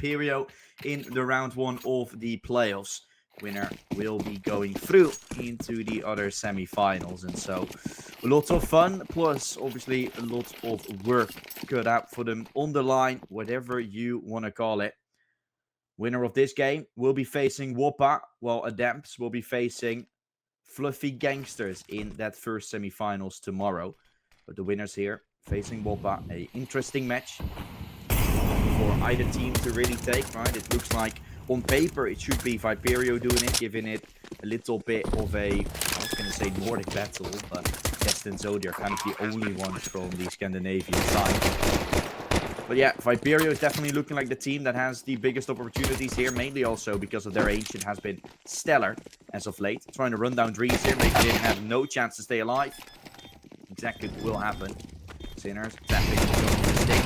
VIPERIO in the round 1 of the playoffs. Winner will be going through into the other semi-finals, and so a lot of fun, plus obviously a lot of work cut out for them on the line, whatever you want to call it. Winner of this game will be facing Whoppa, while Adamps will be facing Fluffy Gangsters in that first semi-finals tomorrow. But the winners here facing Whoppa, a interesting match for either team to really take, right? It looks like on paper it should be VIPERIO doing it, giving it a little bit of a, I was going to say Nordic battle, but Dest and Zodi are kind of the only ones from the Scandinavian side. But yeah, VIPERIO is definitely looking like the team that has the biggest opportunities here, mainly also because of their ancient has been stellar as of late. Trying to run down Dreams here, making him have no chance to stay alive. Exactly what will happen. Sinners tapping the stick,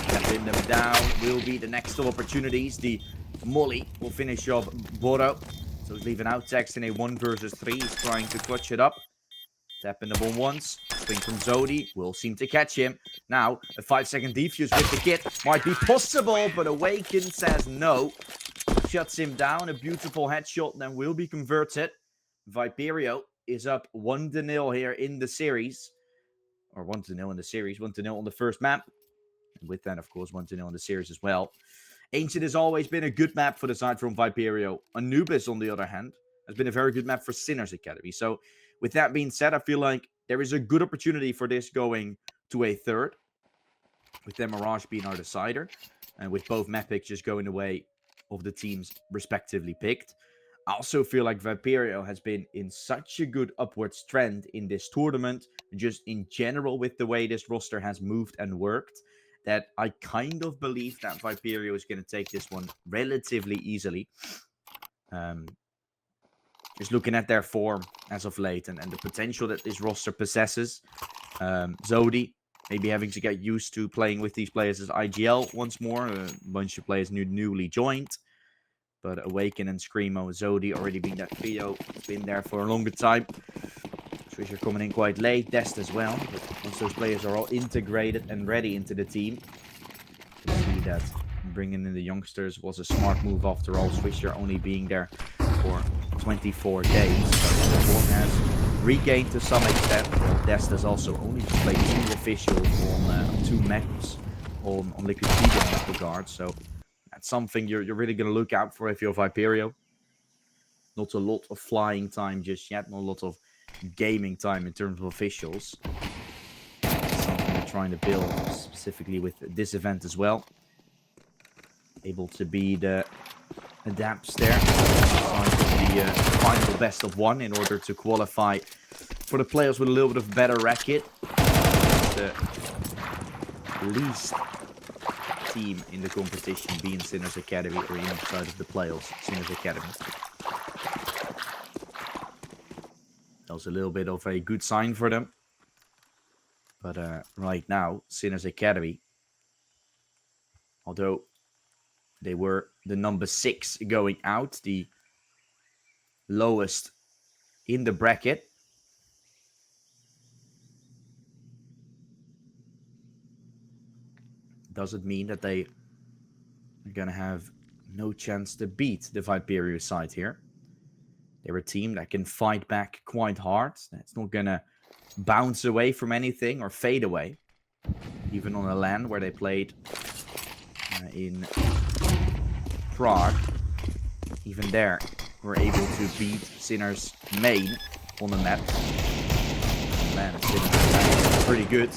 tapping them down will be the next of opportunities. The Molly will finish off Boro. So he's leaving out Tex in a 1 versus 3. He's trying to clutch it up. Tapping the bomb once. Swing from Zodi will seem to catch him. Now, a 5-second defuse with the kit might be possible, but Awaken says no. Shuts him down. A beautiful headshot then will be converted. VIPERIO is up 1-0 here in the series. Or 1-0 in the series. 1-0 on the first map. And with that, of course, 1-0 in the series as well. Ancient has always been a good map for the side from VIPERIO. Anubis, on the other hand, has been a very good map for Sinners Academy. So, with that being said, I feel like there is a good opportunity for this going to a third. With them Mirage being our decider. And with both map picks just going the way of the teams respectively picked. I also feel like VIPERIO has been in such a good upwards trend in this tournament. Just in general with the way this roster has moved and worked. That I kind of believe that VIPERIO is going to take this one relatively easily. Just looking at their form as of late and the potential that this roster possesses. Zodi maybe having to get used to playing with these players as IGL once more. A bunch of players newly joined. But Awaken and Screamo, Zodi already being that trio. Been there for a longer time. Swisher coming in quite late. Dest as well. But once those players are all integrated and ready into the team. You can see that bringing in the youngsters was a smart move after all. Swisher only being there for 24 days. So the form has regained to some extent. Dest has also only played 2 officials on 2 maps on Liquid Feed in that regard. So that's something you're really going to look out for if you're VIPERIO. Not a lot of flying time just yet. Not a lot of gaming time in terms of officials. Something they're trying to build specifically with this event as well. Able to be the adapts there. The final best of 1 in order to qualify for the players with a little bit of better racket. The least team in the competition being Sinners Academy, or inside of the playoffs, Sinners Academy. That was a little bit of a good sign for them. But right now, Sinners Academy, although they were the number 6 going out, the lowest in the bracket. Doesn't mean that they are going to have no chance to beat the VIPERIO side here. They're a team that can fight back quite hard. That's not going to bounce away from anything or fade away. Even on a LAN where they played in Prague. Even there, we're able to beat Sinners main on the map. Man, Sinners pretty good.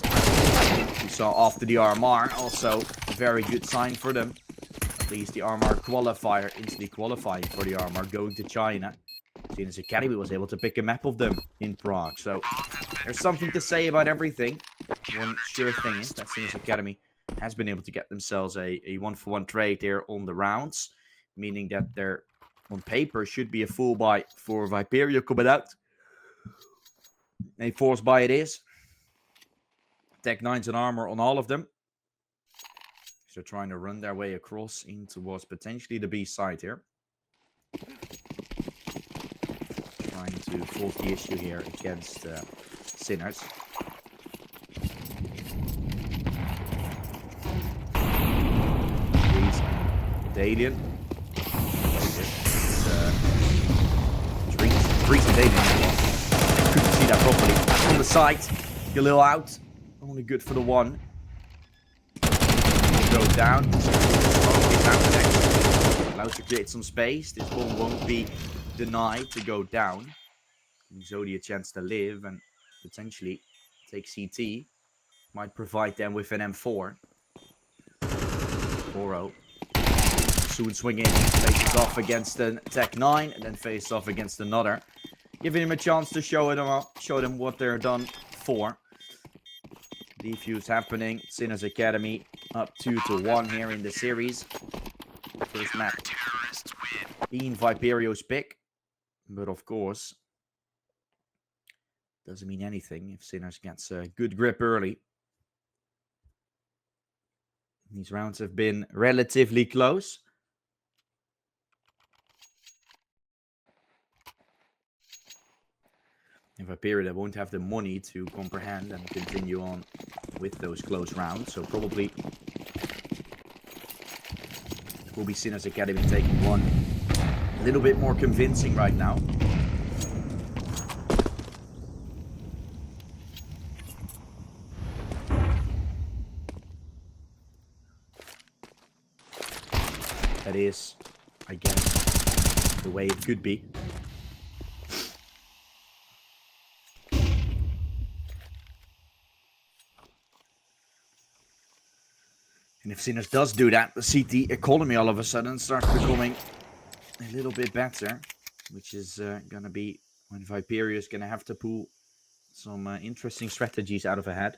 We saw after the RMR, also a very good sign for them. At least the RMR qualifier, instantly qualifying for the RMR, going to China. Sinners Academy was able to pick a map of them in Prague. So there's something to say about everything. One sure thing is that Sinners Academy has been able to get themselves a 1-for-1 trade here on the rounds. Meaning that they're, on paper, should be a full buy for VIPERIO coming out. A force buy it is. Tech 9s and armor on all of them. So trying to run their way across in towards potentially the B side here. Trying to force the issue here against Sinners. Dalian. Dreams and Dalian. Couldn't see that properly. On the side. Galil out. Only good for the one. Go down. Allowed to create some space. This bomb won't be denied to go down. Giving Zodi a chance to live and potentially take CT. Might provide them with an M4. Boro. Soon swing in. Faces off against an Tech 9 and then face off against another. Giving him a chance to show them what they're done for. Defuse happening. Sinners Academy up 2-1 here in the series. First map being VIPERIO's pick. But of course, doesn't mean anything if Sinners gets a good grip early. These rounds have been relatively close. In VIPERIO, they won't have the money to comprehend and continue on with those close rounds. So probably it will be Sinners Academy taking one a little bit more convincing right now. That is, I guess, the way it could be. And if Sinners does do that, the CT economy all of a sudden starts becoming a little bit better. Which is going to be when VIPERIO is going to have to pull some interesting strategies out of a hat.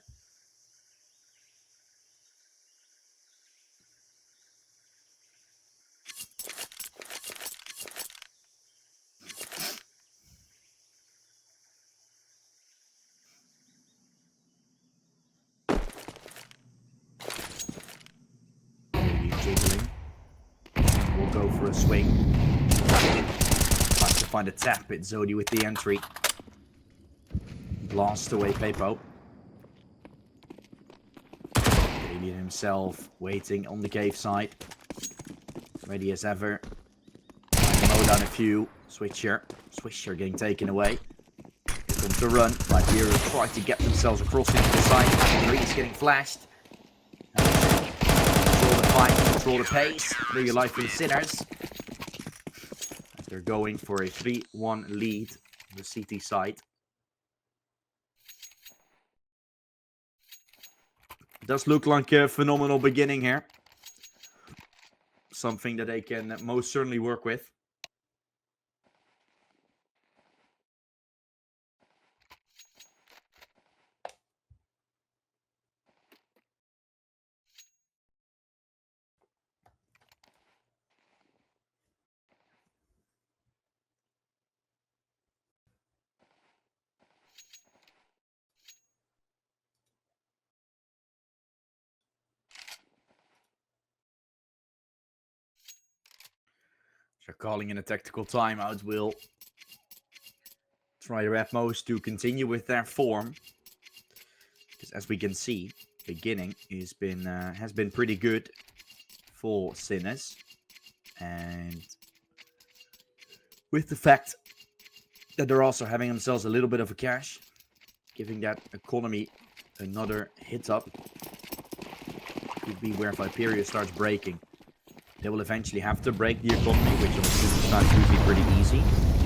We'll go for a swing. Tries to find a tap. It's Zodi with the entry. Blast away Pepo. Alien himself waiting on the cave side. Ready as ever. Mow down a few. Swisher getting taken away. Here comes the run. VIPERIO try to get themselves across into the side. Reed's getting flashed. Control the pace. Real life for the Sinners. As they're going for a 3-1 lead on the CT side. It does look like a phenomenal beginning here. Something that they can most certainly work with. So calling in a tactical timeout will try their utmost to continue with their form. Because as we can see, beginning has been pretty good for Sinners. And with the fact that they're also having themselves a little bit of a cash, giving that economy another hit up, could be where VIPERIO starts breaking. They will eventually have to break the economy, which on the CT side is usually pretty easy.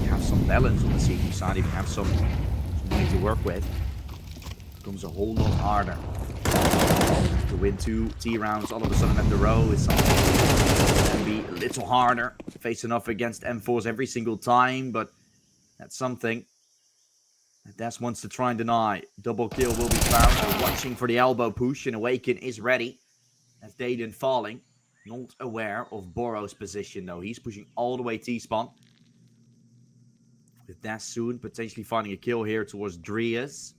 You have some balance on the CT side, if you have some money to work with, it becomes a whole lot harder. To win 2 T rounds all of a sudden at the row is something that can be a little harder. Facing off against M4s every single time, but that's something that Des wants to try and deny. Double kill will be found. They're watching for the elbow push, and Awaken is ready. As Dayden falling. Not aware of Boro's position, though. He's pushing all the way T-spawn. With Des soon potentially finding a kill here towards Drias.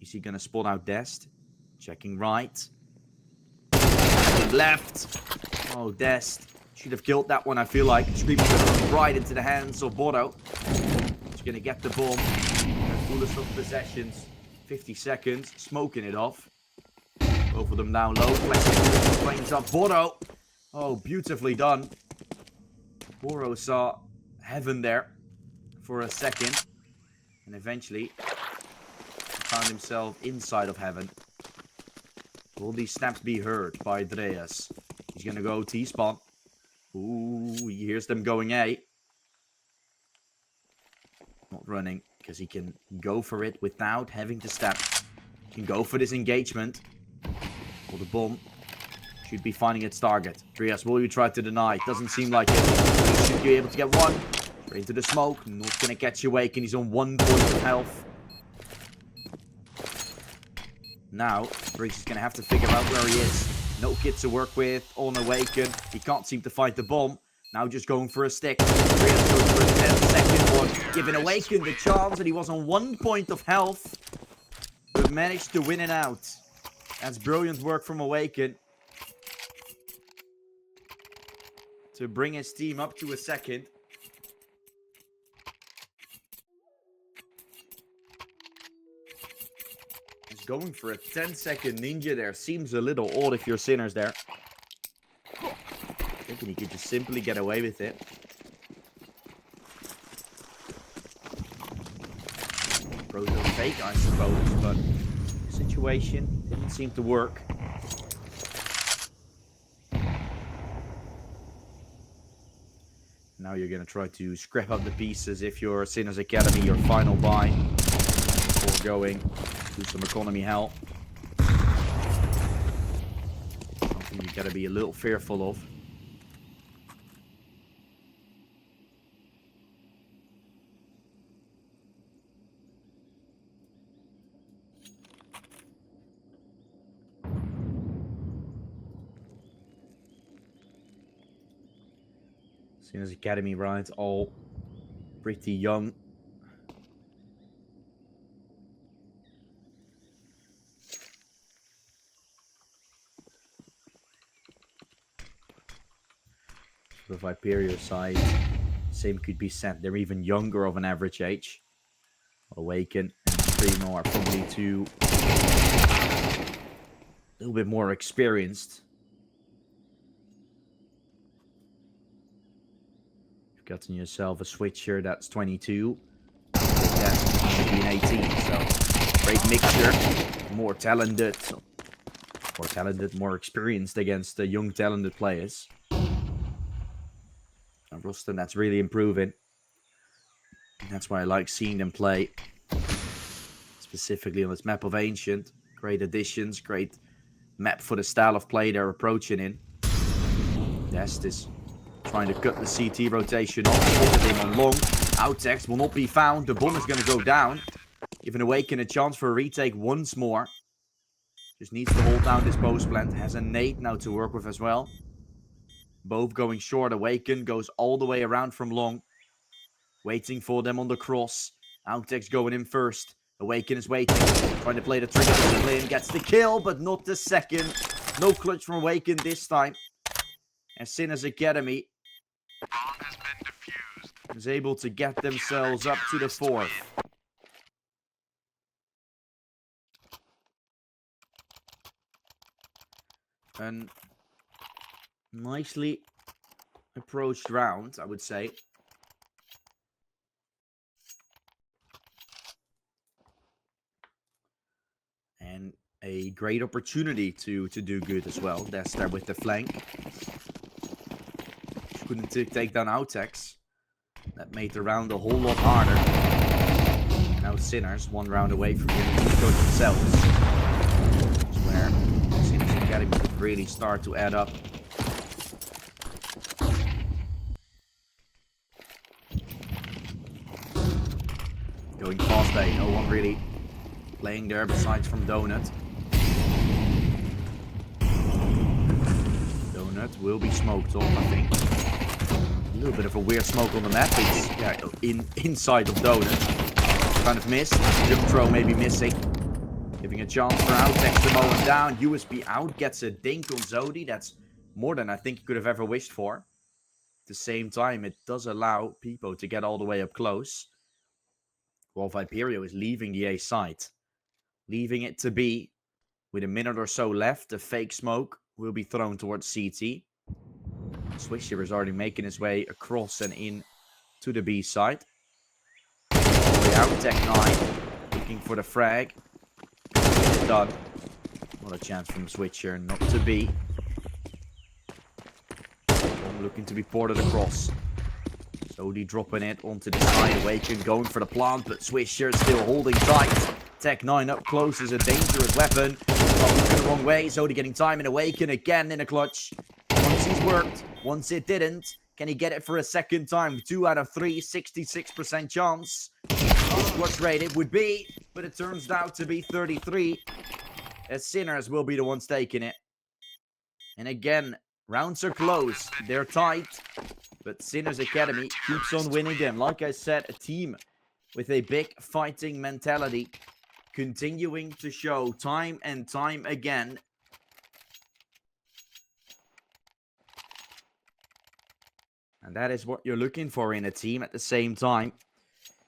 Is he going to spot out Dest? Checking right. Left. Oh, Dest. Should have killed that one, I feel like. Screaming right into the hands of Boro. He's going to get the bomb. Fullest of possessions. 50 seconds. Smoking it off. Both of them down low. Flames up. Boro Oh, beautifully done. Boro saw heaven there for a second. And eventually found himself inside of heaven. Will these snaps be heard by Dreas? He's going to go T-spawn. Ooh, he hears them going A. Not running, because he can go for it without having to step. He can go for this engagement. Or the bomb should be finding its target. Dreas, will you try to deny? Doesn't seem like it. He should be able to get one. Straight into the smoke. Not going to catch you Awaken. He's on 1 point of health. Now, Dreas is going to have to figure out where he is. No kit to work with on Awaken. He can't seem to find the bomb. Now just going for a stick. Dreas goes for a 10-second one. Giving Awaken the chance, and he was on 1 point of health. But managed to win it out. That's brilliant work from Awaken. To bring his team up to a second. He's going for a 10-second ninja there. Seems a little odd if you're Sinners there. Thinking he could just simply get away with it. Frozen fake, I suppose, but the situation didn't seem to work. Now you're going to try to scrap up the pieces if you're Sinners Academy, your final buy. Before going to some economy hell. Something you got to be a little fearful of. Sinners Academy rides all pretty young. The VIPERIO side, same could be said. They're even younger of an average age. Awaken and Primo are probably two a little bit more experienced. You've gotten yourself a switcher that's 22. That's maybe an 18. So great mixture. More talented, more experienced against the young talented players. A roster that's really improving. That's why I like seeing them play. Specifically on this map of Ancient. Great additions, great map for the style of play they're approaching in. Dest is trying to cut the CT rotation off. Him on long. Outtext will not be found. The bomb is going to go down. Giving Awaken a chance for a retake once more. Just needs to hold down this post plant. Has a nade now to work with as well. Both going short. Awaken goes all the way around from long. Waiting for them on the cross. Outtext going in first. Awaken is waiting. Trying to play the trigger discipline. Gets the kill, but not the second. No clutch from Awaken this time. And Sinners Academy is able to get themselves up to the 4th. And nicely approached round, I would say. And a great opportunity to do good as well. That's there with the flank. Couldn't take down Outtext. That made the round a whole lot harder. Now Sinners, 1 round away from getting to go themselves. That's where Sinners Academy could really start to add up. Going fast A, no one really playing there besides from Donut. Donut will be smoked off, I think. A little bit of a weird smoke on the map. It's inside of Donut. Kind of missed. Jump throw maybe missing. Giving a chance for Outtext to mow him down. USB out gets a dink on Zodi. That's more than I think he could have ever wished for. At the same time, it does allow Pipo to get all the way up close. While VIPERIO is leaving the A site. Leaving it to be, with a minute or so left, the fake smoke will be thrown towards CT. Swisher is already making his way across and in to the B side. All the way out, Tech 9 looking for the frag. Get it done. Not a chance from Switcher, not to be. Looking to be ported across. Sodi dropping it onto the side. Awaken going for the plant, but Swisher still holding tight. Tech 9 up close is a dangerous weapon. Looking the wrong way. Sodi getting time and Awaken again in a clutch. Once he's worked, once it didn't. Can he get it for a second time? 2 out of 3, 66% chance. His clutch rate it would be, but it turns out to be 33. As Sinners will be the ones taking it. And again, rounds are close. They're tight. But Sinners Academy keeps on winning them. Like I said, a team with a big fighting mentality. Continuing to show time and time again. And that is what you're looking for in a team at the same time.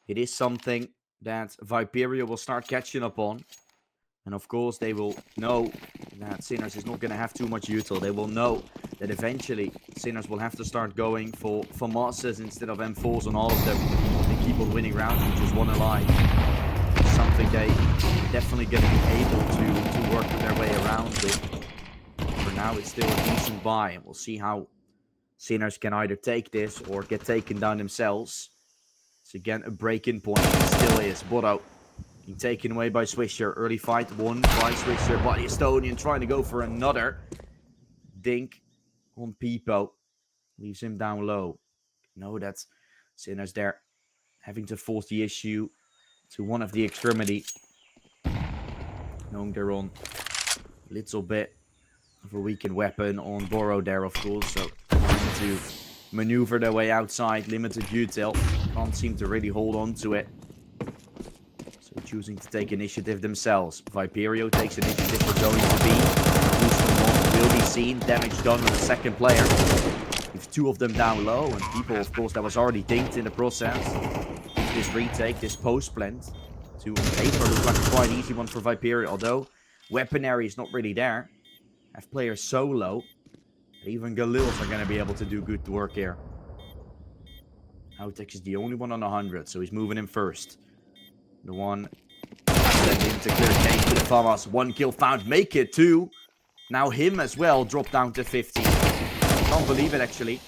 It is something that VIPERIO will start catching up on. And of course, they will know that Sinners is not going to have too much util. They will know that eventually Sinners will have to start going for Masters instead of M4s on all of them. They keep on winning rounds and just one alive. Something they definitely going to be able to work their way around with. For now, it's still a decent buy, and we'll see how Sinners can either take this or get taken down themselves. It's again a break-in point. It still is. Bodo being taken away by Swisher. Early fight won by Swisher. But the Estonian trying to go for another dink on Peepo. Leaves him down low. No, that's Sinners there. Having to force the issue to one of the extremity. Knowing they're on a little bit of a weakened weapon on Boro there, of course. So trying to maneuver their way outside. Limited util. Can't seem to really hold on to it. So choosing to take initiative themselves. VIPERIO takes initiative. We're going to be. Boost will be seen. Damage done on the second player. With 2 of them down low. And people, of course, that was already dinked in the process. This retake, this post blend. To paper looks like a quite easy one for VIPERIO. Although weaponry is not really there. Have players so low. That even Galils are going to be able to do good work here. Autex is the only one on 100. So he's moving in first. The one sent in to clear Kane to the Famas. 1 kill found. Make it 2. Now him as well dropped down to 50. Can't believe it actually.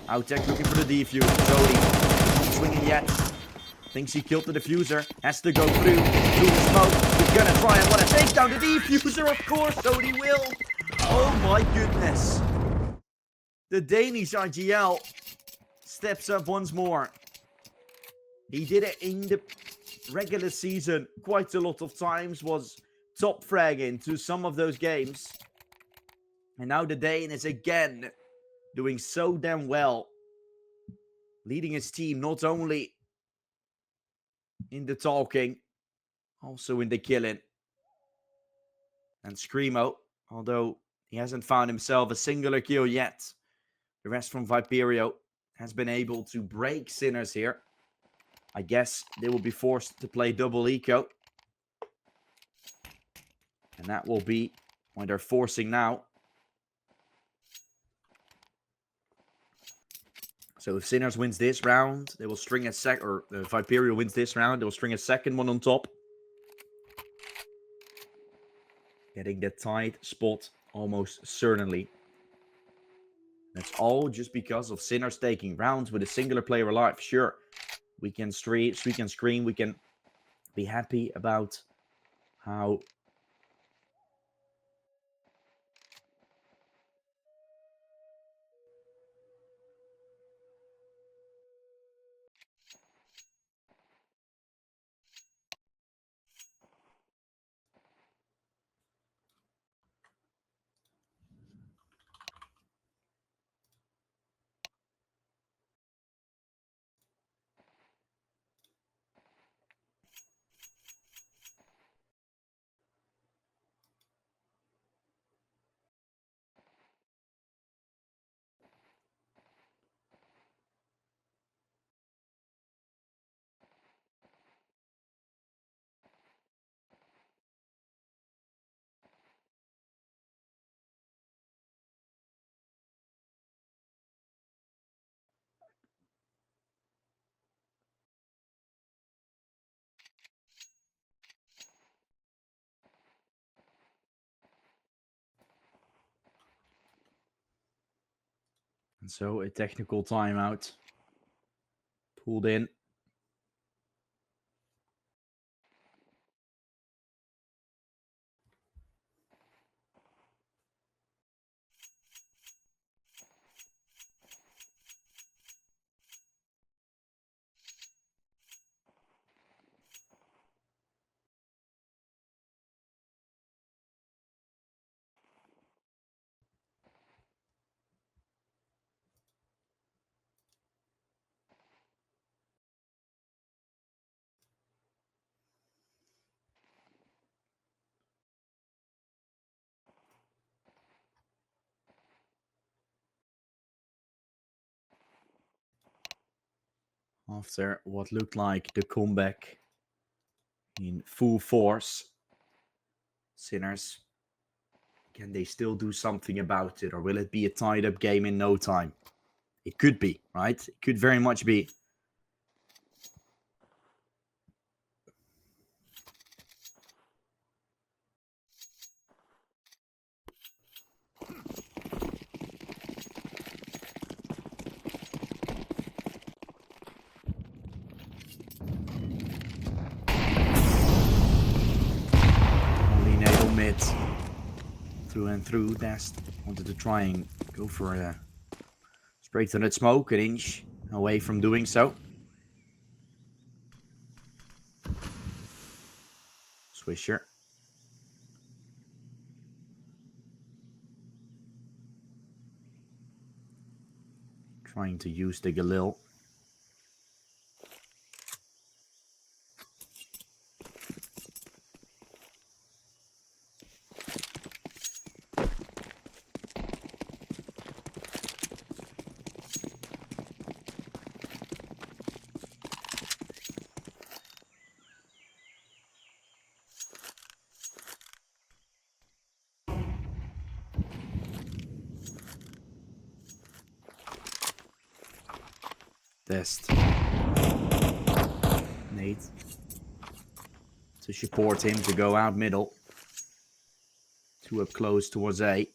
Autex looking for the defuse. Jody not swinging yet. Thinks he killed the diffuser. Has to go through the smoke. He's gonna try and want to take down the diffuser, of course. Jody will. Oh my goodness. The Danish IGL steps up once more. He did it in the regular season quite a lot of times, was top fragging to some of those games. And now the Dane is again doing so damn well. Leading his team not only in the talking, also in the killing. And Screamo, although he hasn't found himself a singular kill yet, the rest from VIPERIO has been able to break Sinners here. I guess they will be forced to play double eco. And that will be what they're forcing now. So if Sinners wins this round, they will string a or if VIPERIO wins this round, they will string a second one on top. Getting the tight spot almost certainly. That's all just because of Sinners taking rounds with a singular player alive. Sure, we can scream, we can be happy about how And so a technical timeout pulled in. After what looked like the comeback in full force, Sinners, can they still do something about it? Or will it be a tied-up game in no time? It could be, right? It could very much be. Only nail mid. Through and through. Dest wanted to try and go for a straight to that smoke, an inch away from doing so. Swisher. Trying to use the Galil. Dest. Nate. To support him to go out middle. Two up close towards A.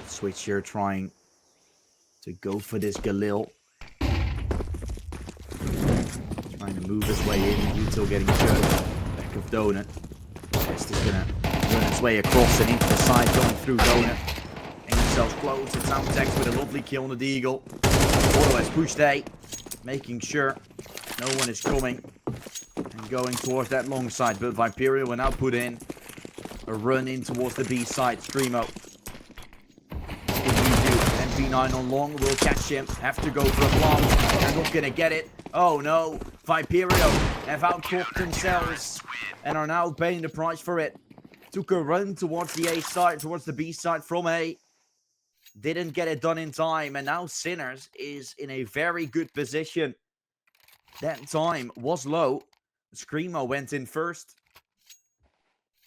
Switcher trying to go for this Galil. Trying to move his way in. Util getting choked. Back of Donut. Dest is gonna run his way across and into the side, going through Donut. Getting himself close. It's Outex with a lovely kill on the Deagle. Auto has pushed A, making sure no one is coming and going towards that long side. But VIPERIO will now put in a run in towards the B side. Screamo. MP9 on long, will catch him. Have to go for a plant. They're not gonna get it. Oh no, VIPERIO have outcooked themselves and are now paying the price for it. Took a run towards the A side, towards the B side from A. Didn't get it done in time, and now Sinners is in a very good position. That time was low. Screamo went in first.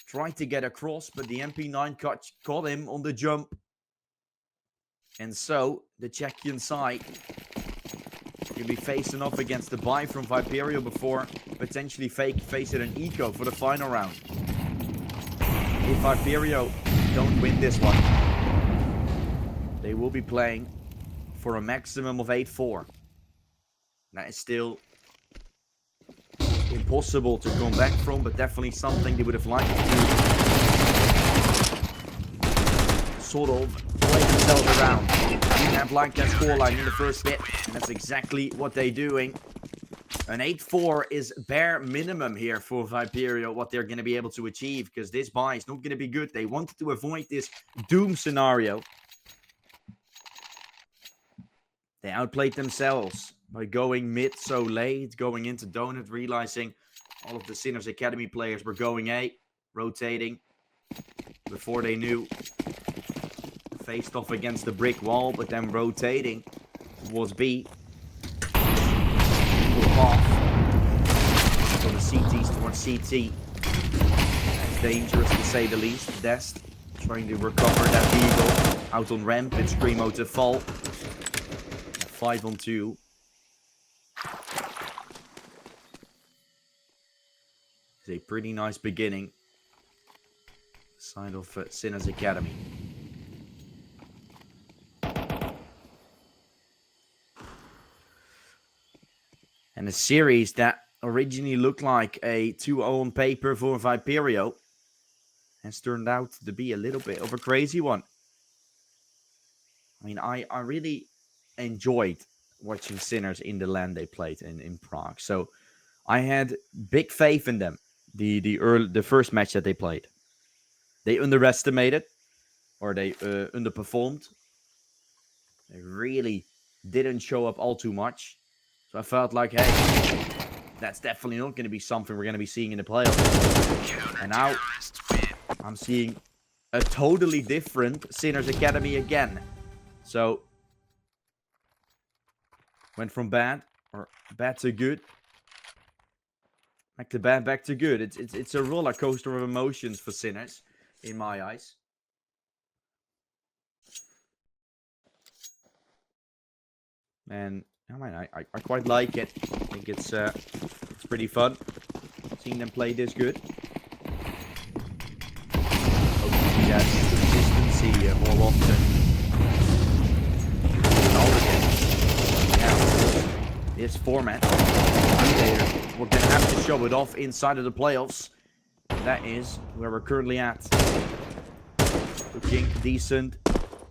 Tried to get across, but the MP9 caught him on the jump. And so, the Czechian side will be facing off against the buy from VIPERIO before potentially facing an eco for the final round. If VIPERIO don't win this one, they will be playing for a maximum of 8-4. That is still impossible to come back from, but definitely something they would have liked to sort of play themselves around. Didn't have like that scoreline in the first bit, and that's exactly what they're doing. An 8-4 is bare minimum here for VIPERIO, what they're going to be able to achieve, because this buy is not going to be good. They wanted to avoid this doom scenario. They outplayed themselves by going mid so late, going into Donut, realizing all of the Sinners Academy players were going A, rotating. Before they knew, faced off against the brick wall, but then rotating towards B. Off. So the CTs towards CT. That's dangerous to say the least. Dest trying to recover that Eagle. Out on ramp, it's Screamo to fall. 5-on-2. It's a pretty nice beginning. Side of Sinners Academy. And a series that originally looked like a 2-0 on paper for VIPERIO has turned out to be a little bit of a crazy one. I mean, I really enjoyed watching Sinners in the LAN they played in Prague. So I had big faith in them. The first match that they played, they underestimated, or they underperformed. They really didn't show up all too much. So I felt like, hey, that's definitely not going to be something we're going to be seeing in the playoffs. And now I'm seeing a totally different Sinners Academy again. So went from bad to good. Back to bad, back to good. It's a roller coaster of emotions for Sinners, in my eyes. And I mean, I quite like it. I think it's pretty fun seeing them play this good. Hopefully that consistency more often. Yeah, this format, we're going to have to show it off inside of the playoffs. That is where we're currently at. Looking decent,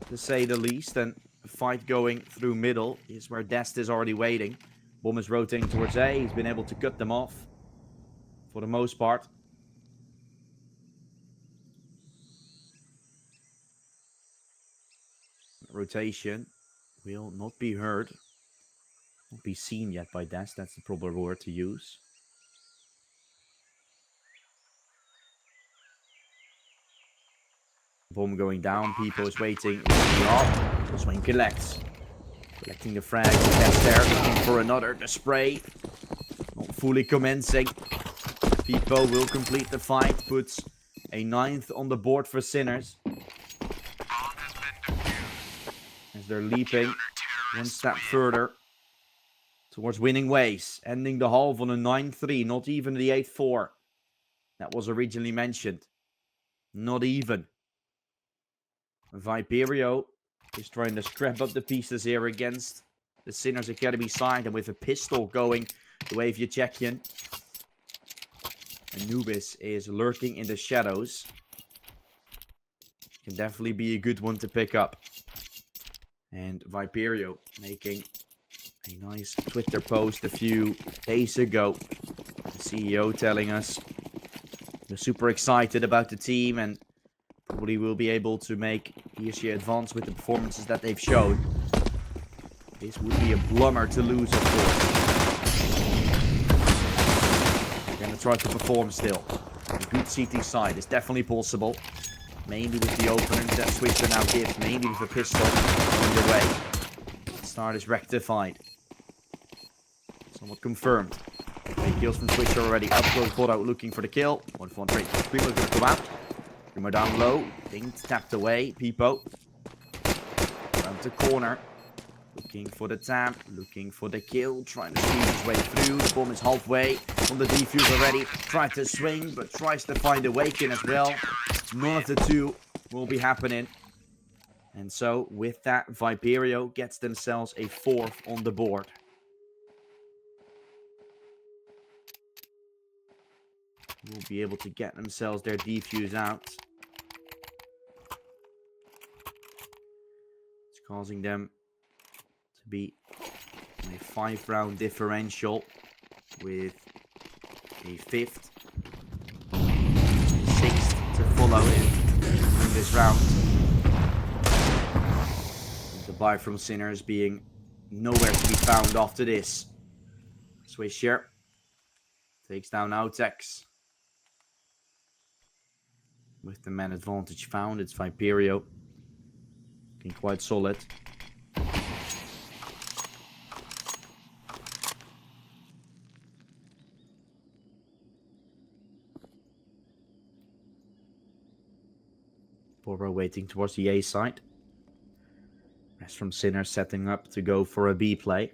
to say the least. And a fight going through middle is where Dest is already waiting. Bomb is rotating towards A. He's been able to cut them off for the most part. Rotation will not be heard. Not be seen yet by Dest. That's the proper word to use. Bomb going down. People is waiting. Swing collects. Collecting the frag. Dest there. Looking for another. The spray. Not fully commencing. Pipo will complete the fight. Puts a 9th on the board for Sinners. As they're leaping one step further towards winning ways. Ending the half on a 9-3. Not even the 8-4 that was originally mentioned. Not even. VIPERIO is trying to scrap up the pieces here against the Sinners Academy side. And with a pistol going the way of Yachekian. Anubis is lurking in the shadows. Can definitely be a good one to pick up. And VIPERIO making a nice Twitter post a few days ago. The CEO telling us they're super excited about the team and probably will be able to make ESG advance with the performances that they've shown. This would be a blummer to lose, of course. They're going to try to perform still. A good CT side is definitely possible. Mainly with the openings that Switcher now gives. Mainly with the pistol on the way. Start is rectified. Somewhat confirmed. 3 kills from Switcher already. Up close, bot out looking for the kill. 1-4 trade. Primo going to come out. Primo down low. Dinged, tapped away. Pipo. Around the corner. Looking for the tap. Looking for the kill. Trying to squeeze his way through. The bomb is halfway on the defuse already. Tried to swing, but tries to find a Waken as well. None of the two will be happening. And so, with that, VIPERIO gets themselves a 4th on the board. Will be able to get themselves their defuse out. It's causing them to be in a 5-round differential with a 5th, 6th to follow in this round. The buy from Sinners being nowhere to be found after this. Swisher takes down Outex. With the man advantage found, it's VIPERIO. Looking quite solid. Boro waiting towards the A side. Rest from Sinner setting up to go for a B play.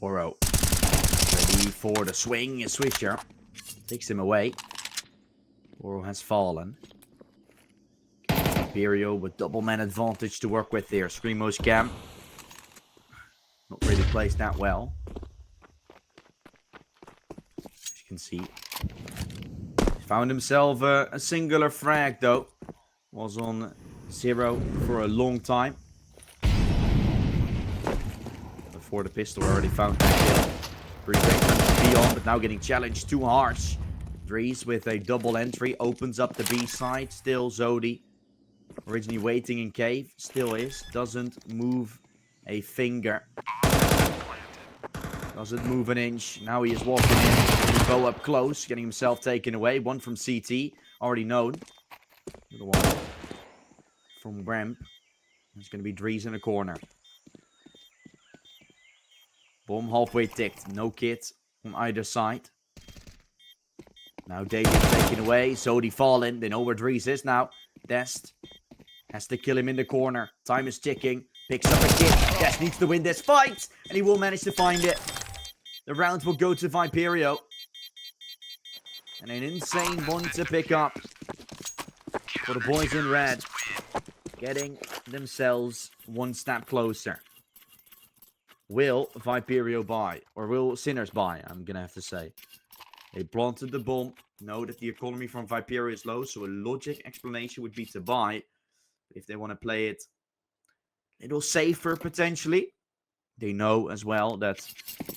Oro ready for the swing. Swisher takes him away. Oro has fallen. VIPERIO with double man advantage to work with there. Screamo's camp. Not really placed that well. As you can see. Found himself a singular frag though. Was on 0 for a long time. Before the pistol already found that kill. Pretty great to be on, but now getting challenged too harsh. Dries with a double entry opens up the B side. Still Zodi. Originally waiting in cave. Still is. Doesn't move a finger. Doesn't move an inch. Now he is walking in. Go up close. Getting himself taken away. One from CT. Already known. The one from Ramp. It's going to be Dries in the corner. Bomb halfway ticked. No kit on either side. Now David taken away. Zodi falling. They know where Dries is now. Dest has to kill him in the corner. Time is ticking. Picks up a kit. Dest needs to win this fight. And he will manage to find it. The round will go to VIPERIO. And an insane one to pick up. For the boys in red. Getting themselves one step closer. Will VIPERIO buy? Or will Sinners buy? I'm going to have to say. They planted the bomb. Know that the economy from VIPERIO is low. So a logic explanation would be to buy. If they want to play it a little safer potentially. They know as well that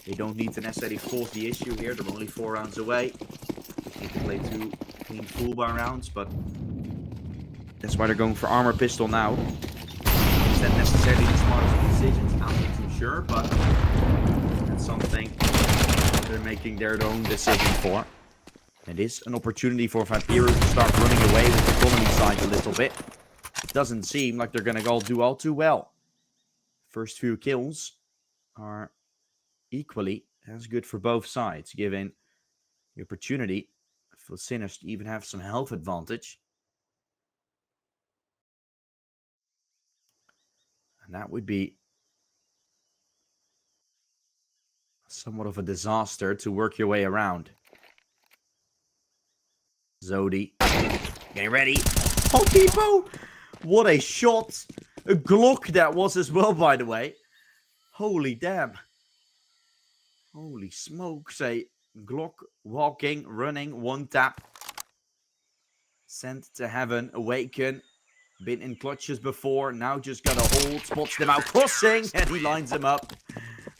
they don't need to necessarily force the issue here. They're only 4 rounds away. They need to play 2 clean full-bar rounds. But that's why they're going for armor pistol now. Is that necessarily the smartest decisions? I'm not too sure. But that's something they're making their own decision for. It is an opportunity for VIPERIO to start running away with the economy side a little bit. Doesn't seem like they're going to do all too well. First few kills are equally as good for both sides, giving the opportunity for Sinners to even have some health advantage. And that would be somewhat of a disaster to work your way around. Zodi getting ready. Oh, people! What a shot. A Glock that was as well, by the way. Holy damn. Holy smokes. A Glock walking, running, one tap. Sent to heaven. Awaken. Been in clutches before. Now just got a hold. Spots them out crossing. And he lines them up.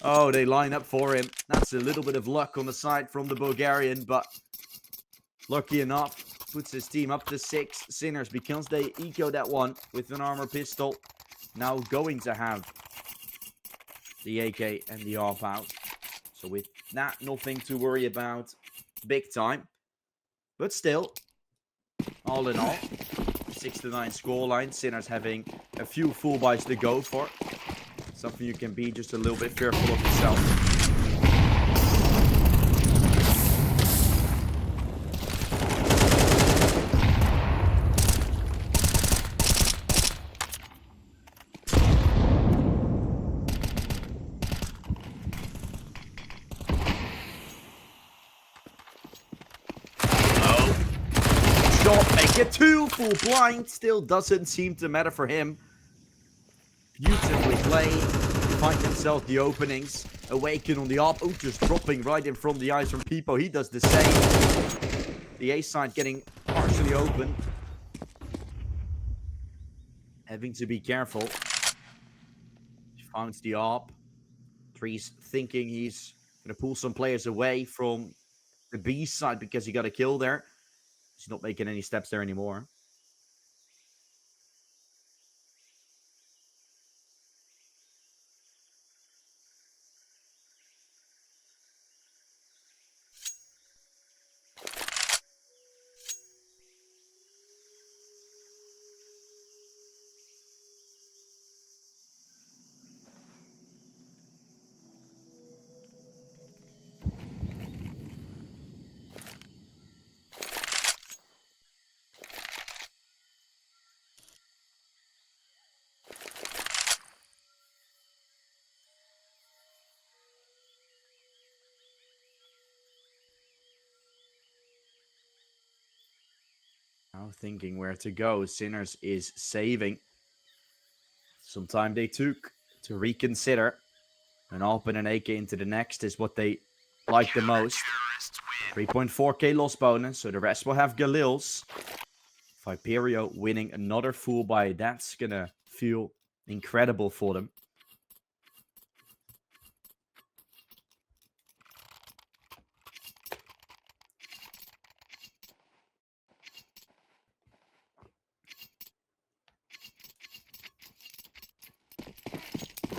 Oh, they line up for him. That's a little bit of luck on the side from the Bulgarian. But lucky enough. Puts his team up to 6. Sinners, because they eco that one with an armor pistol. Now going to have the AK and the AWP out. So with that, nothing to worry about big time. But still, all in all, 6-9 scoreline. Sinners having a few full buys to go for. Something you can be just a little bit fearful of yourself. Make it 2 full blind. Still doesn't seem to matter for him. Beautifully played. Find himself the openings. Awaken on the AWP. Oh, just dropping right in front of the eyes from Pipo. He does the same. The A side getting partially open. Having to be careful. He finds the AWP. Dries thinking he's going to pull some players away from the B side because he got a kill there. He's not making any steps there anymore. Now thinking where to go. Sinners is saving. Some time they took to reconsider. An AWP and an AK into the next is what they like the most. 3.4k loss bonus, so the rest will have Galils. VIPERIO winning another full buy. That's gonna feel incredible for them.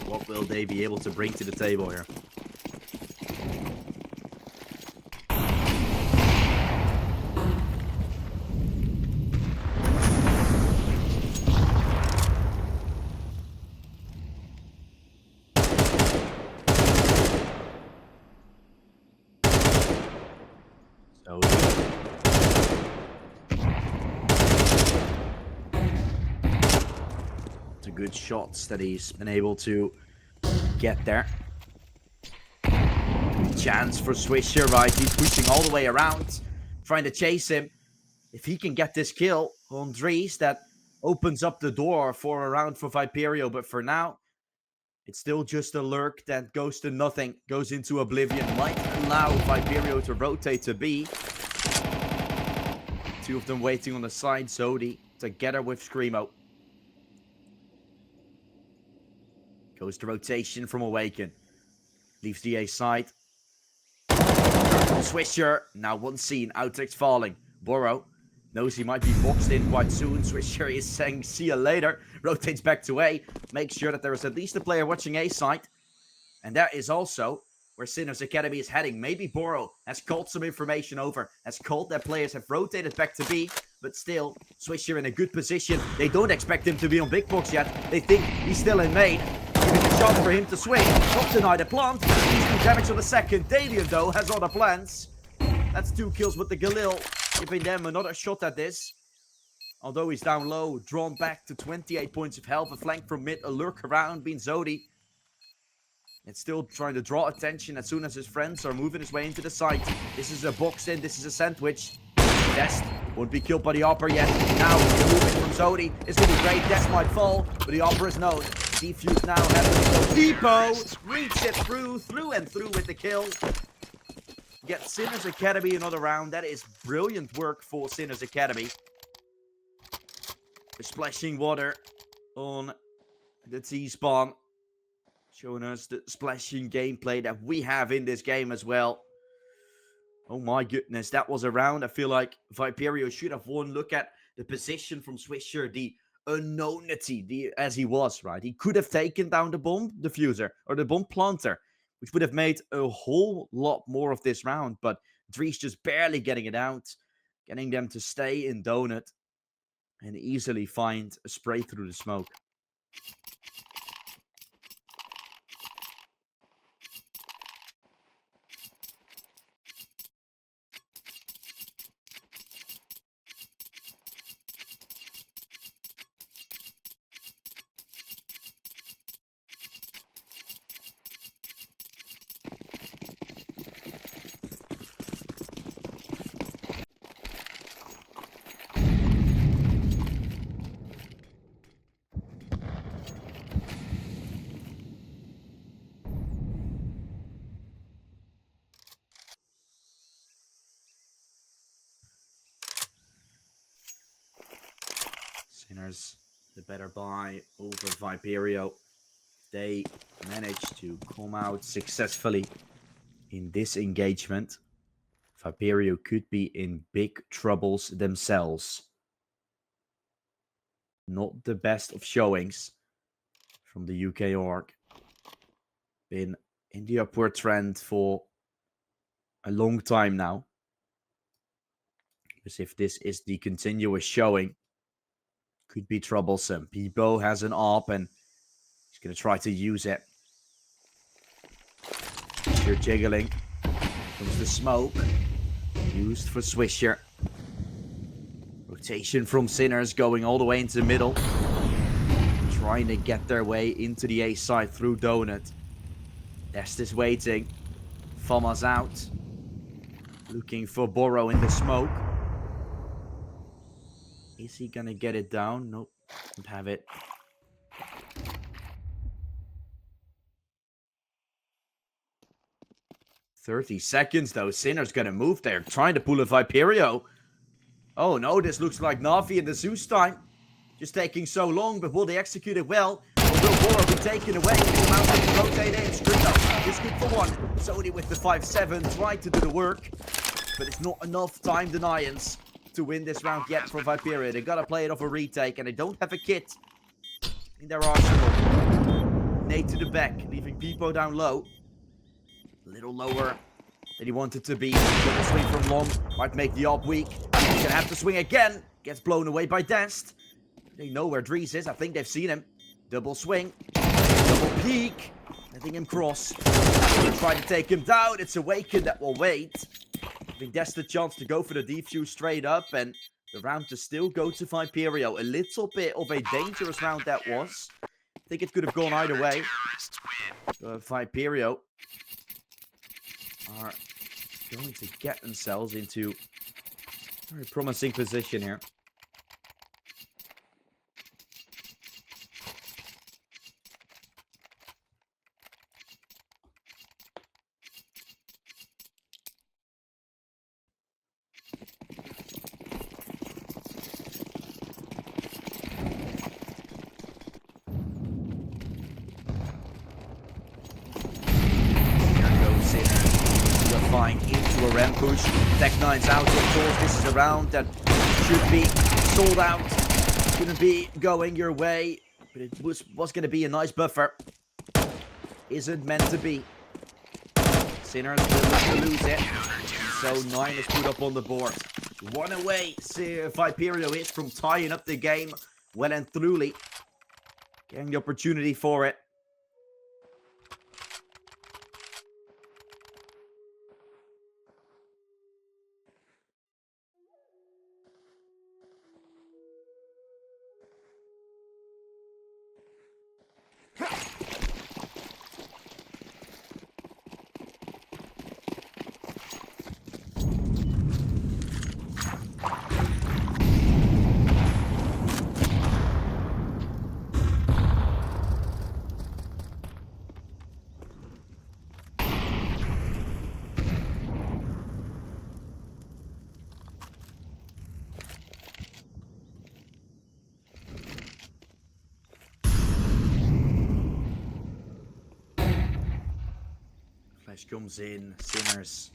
What will they be able to bring to the table here? So it's a good shots that he's been able to get there. Chance for Swisher, right? He's pushing all the way around, trying to chase him. If he can get this kill on Dries, that opens up the door for a round for VIPERIO. But for now, it's still just a lurk that goes to nothing, goes into oblivion. Might allow VIPERIO to rotate to B. Two of them waiting on the side. Zodi together with Screamo. Goes to rotation from Awaken. Leaves the A side. Swisher, now one scene. Outex falling. Burrow knows he might be boxed in quite soon. Swisher is saying, see you later. Rotates back to A. Makes sure that there is at least a player watching A side. And that is also where Sinners Academy is heading. Maybe Burrow has called some information over. Has called that players have rotated back to B. But still, Swisher in a good position. They don't expect him to be on Big Box yet. They think he's still in main. Giving a shot for him to swing. Not deny the plant. He's good damage on the second. Dalian, though, has other plans. That's 2 kills with the Galil. Giving them another shot at this. Although he's down low. Drawn back to 28 points of health. A flank from mid. A lurk around. Being Zodi. It's still trying to draw attention as soon as his friends are moving his way into the site. This is a box in. This is a sandwich. Dest won't be killed by the Opera yet. Now the movement from Zodi is going to be great. Dest might fall, but the Opera is known. Defuse now has to go. Depot reads it through and through with the kill. Get Sinners Academy another round. That is brilliant work for Sinners Academy. We're splashing water on the T-spawn. Showing us the splashing gameplay that we have in this game as well. Oh my goodness, that was a round. I feel like VIPERIO should have won. Look at the position from Swisher, the unknownity, as he was, right? He could have taken down the bomb diffuser or the bomb planter, which would have made a whole lot more of this round. But Dries just barely getting it out, getting them to stay in donut and easily find a spray through the smoke. Sinners, the better buy over VIPERIO. They managed to come out successfully in this engagement. VIPERIO could be in big troubles themselves. Not the best of showings from the UK org. Been in the upward trend for a long time now. Because if this is the continuous showing, could be troublesome. Peebo has an AWP and he's going to try to use it. Swisher jiggling. Comes the smoke. Used for Swisher. Rotation from Sinners going all the way into the middle. Trying to get their way into the A side through Donut. Dest is waiting. Fama's out. Looking for Burrow in the smoke. Is he gonna get it down? Nope. Don't have it. $30 though. Sinner's gonna move there. Trying to pull a VIPERIO. Oh no, this looks like Navi and the Zeus time. Just taking so long, but will they execute it well? Or will Bora be taken away? The mountain to rotate in. Stricto is good for one. Sony with the 5-7 tried to do the work, but it's not enough time deniance to win this round yet for VIPERIO. They gotta play it off a retake, and they don't have a kit in their arsenal. Nate to the back, leaving Pipo down low. A little lower than he wanted to be. The swing from long might make the op weak. He's gonna have to swing again. Gets blown away by Dest. They know where Dries is. I think they've seen him. Double swing. Double peek. Letting him cross. Trying to take him down. It's Awaken that will wait. Giving Dest the chance to go for the defuse straight up. And the round to still go to VIPERIO. A little bit of a dangerous round that was. I think it could have gone either way. VIPERIO are going to get themselves into a very promising position here. Into a ramp push. Tech 9's out, of course. This is a round that should be sold out. Shouldn't be going your way, but it was going to be a nice buffer. Isn't meant to be. Sinners will look to lose it. So 9 is put up on the board. One away. VIPERIO is from tying up the game well and truly. Getting the opportunity for it. Flash comes in, Sinners.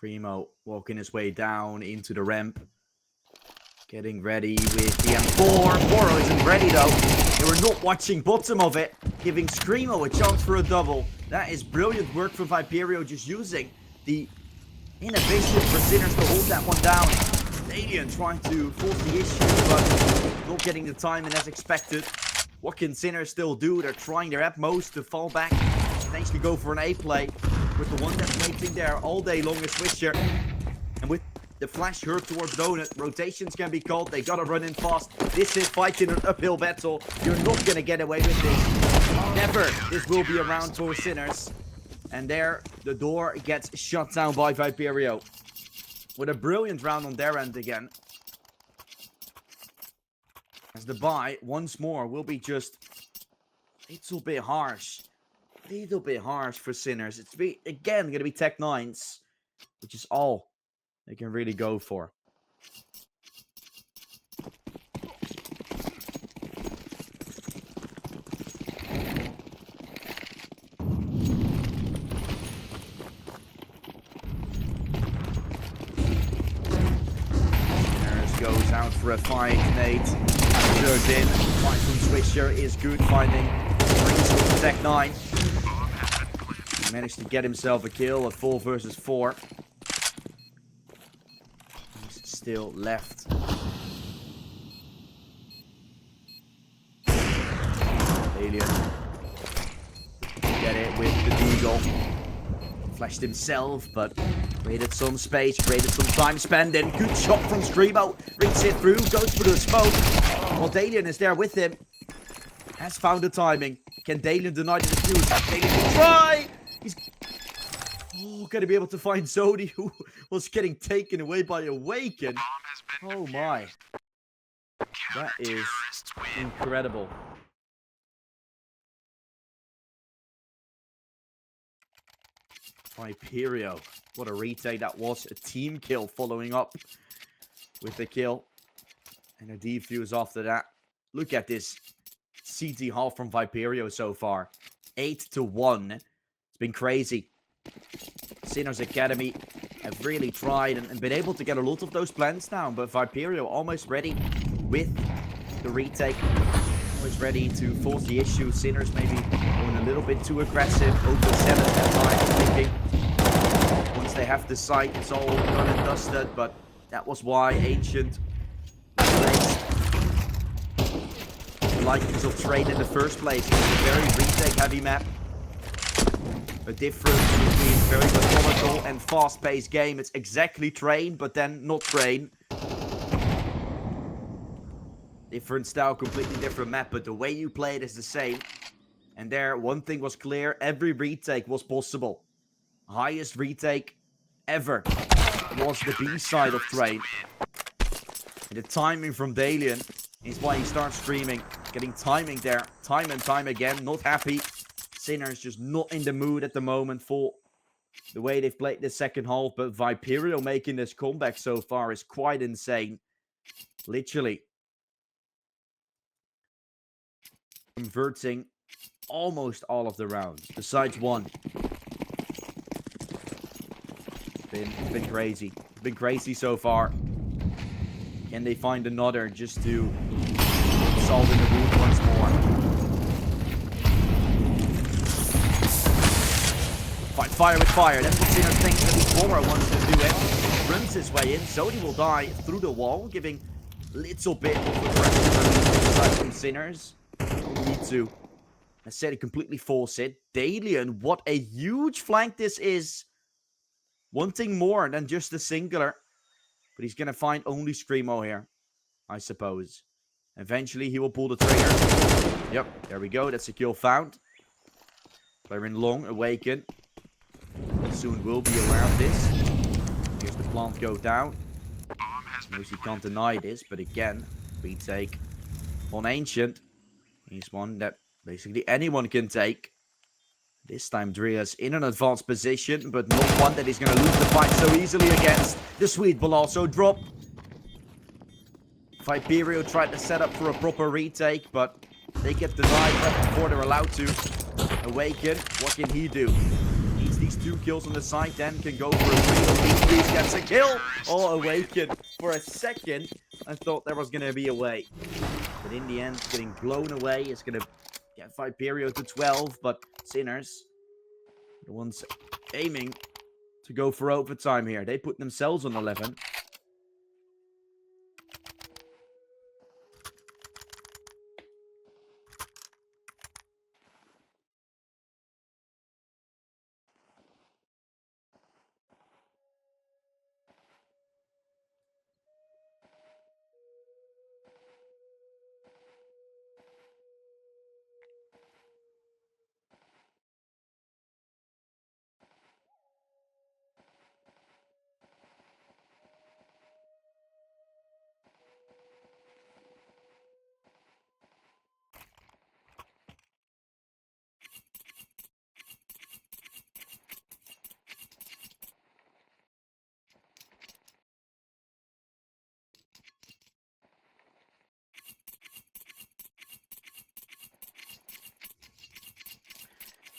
Screamo walking his way down into the ramp. Getting ready with the M4. Boro isn't ready though. They were not watching bottom of it. Giving Screamo a chance for a double. That is brilliant work from VIPERIO, just using the innovation for Sinners to hold that one down. Canadian trying to force the issue, but not getting the timing as expected. What can Sinners still do? They're trying their utmost to fall back. Potentially go for an A play. With the one that's waiting there all day long, a switcher. And with the flash hurt towards Donut, rotations can be called. They gotta run in fast. This is fighting an uphill battle. You're not gonna get away with this. Never. This will be a round for Sinners. And there, the door gets shut down by VIPERIO. With a brilliant round on their end again. As the buy, once more, will be just a little bit harsh. Little bit harsh for Sinners. It's again going to be Tech 9s, which is all they can really go for. Sinners goes out for a fight. Nate served in. Fight from Swisher is good, finding Tech 9. Managed to get himself a kill, a 4 versus 4. He's still left. Alien. Get it with the Deagle. Flashed himself, but created some space, created some time spending. Good shot from Screamo. Reads it through, goes for the smoke. While Dalian is there with him. Has found the timing. Can Dalian deny the defuse? Dalian can try! He's gonna be able to find Zodi, who was getting taken away by Awaken. Oh my. That is incredible. VIPERIO. What a retake that was. A team kill following up with the kill. And a defuse after that. Look at this CT half from VIPERIO so far. 8-1. It's been crazy. Sinners Academy have really tried and been able to get a lot of those plans down. But VIPERIO almost ready with the retake. Always ready to force the issue. Sinners maybe going a little bit too aggressive. Over 7 at time. Thinking once they have the site, it's all done and dusted. But that was why Ancient likings of Train in the first place. It's a very retake heavy map. A difference between very methodical and fast-paced game. It's exactly Train, but then not Train. Different style, completely different map, but the way you play it is the same. And there, one thing was clear. Every retake was possible. Highest retake ever was the B side of Train. And the timing from Dalian is why he starts screaming. Getting timing there, time and time again. Not happy. Sinners just not in the mood at the moment for the way they've played the second half. But VIPERIO making this comeback so far is quite insane. Literally. Converting almost all of the rounds. Besides one. It's been crazy. It's been crazy so far. Can they find another just to solve in the room once more? Fight fire with fire. That's what Sinner thinks that the Bomber wants to do it. Runs his way in. Zodi will die through the wall, giving a little bit of aggressive from Sinners. Don't need to. I said it completely force it. Dalian, what a huge flank this is. Wanting more than just a singular. But he's going to find only Screamo here, I suppose. Eventually, he will pull the trigger. Yep, there we go. That's a kill found. Player in long, Awaken. Soon will be aware of this. Here's the plant go down. Knows he can't deny this, but again, retake on Ancient. He's one that basically anyone can take. This time, Dria's in an advanced position, but not one that he's going to lose the fight so easily against. The Sweet will also drop. VIPERIO tried to set up for a proper retake, but they get denied right before they're allowed to. Awaken, what can he do? Needs these 2 kills on the side, then can go for a 3. Gets a kill. Oh, Awaken. For a second, I thought there was going to be a way. But in the end, getting blown away is going to get VIPERIO to 12, but Sinners, the ones aiming to go for overtime here. They put themselves on 11.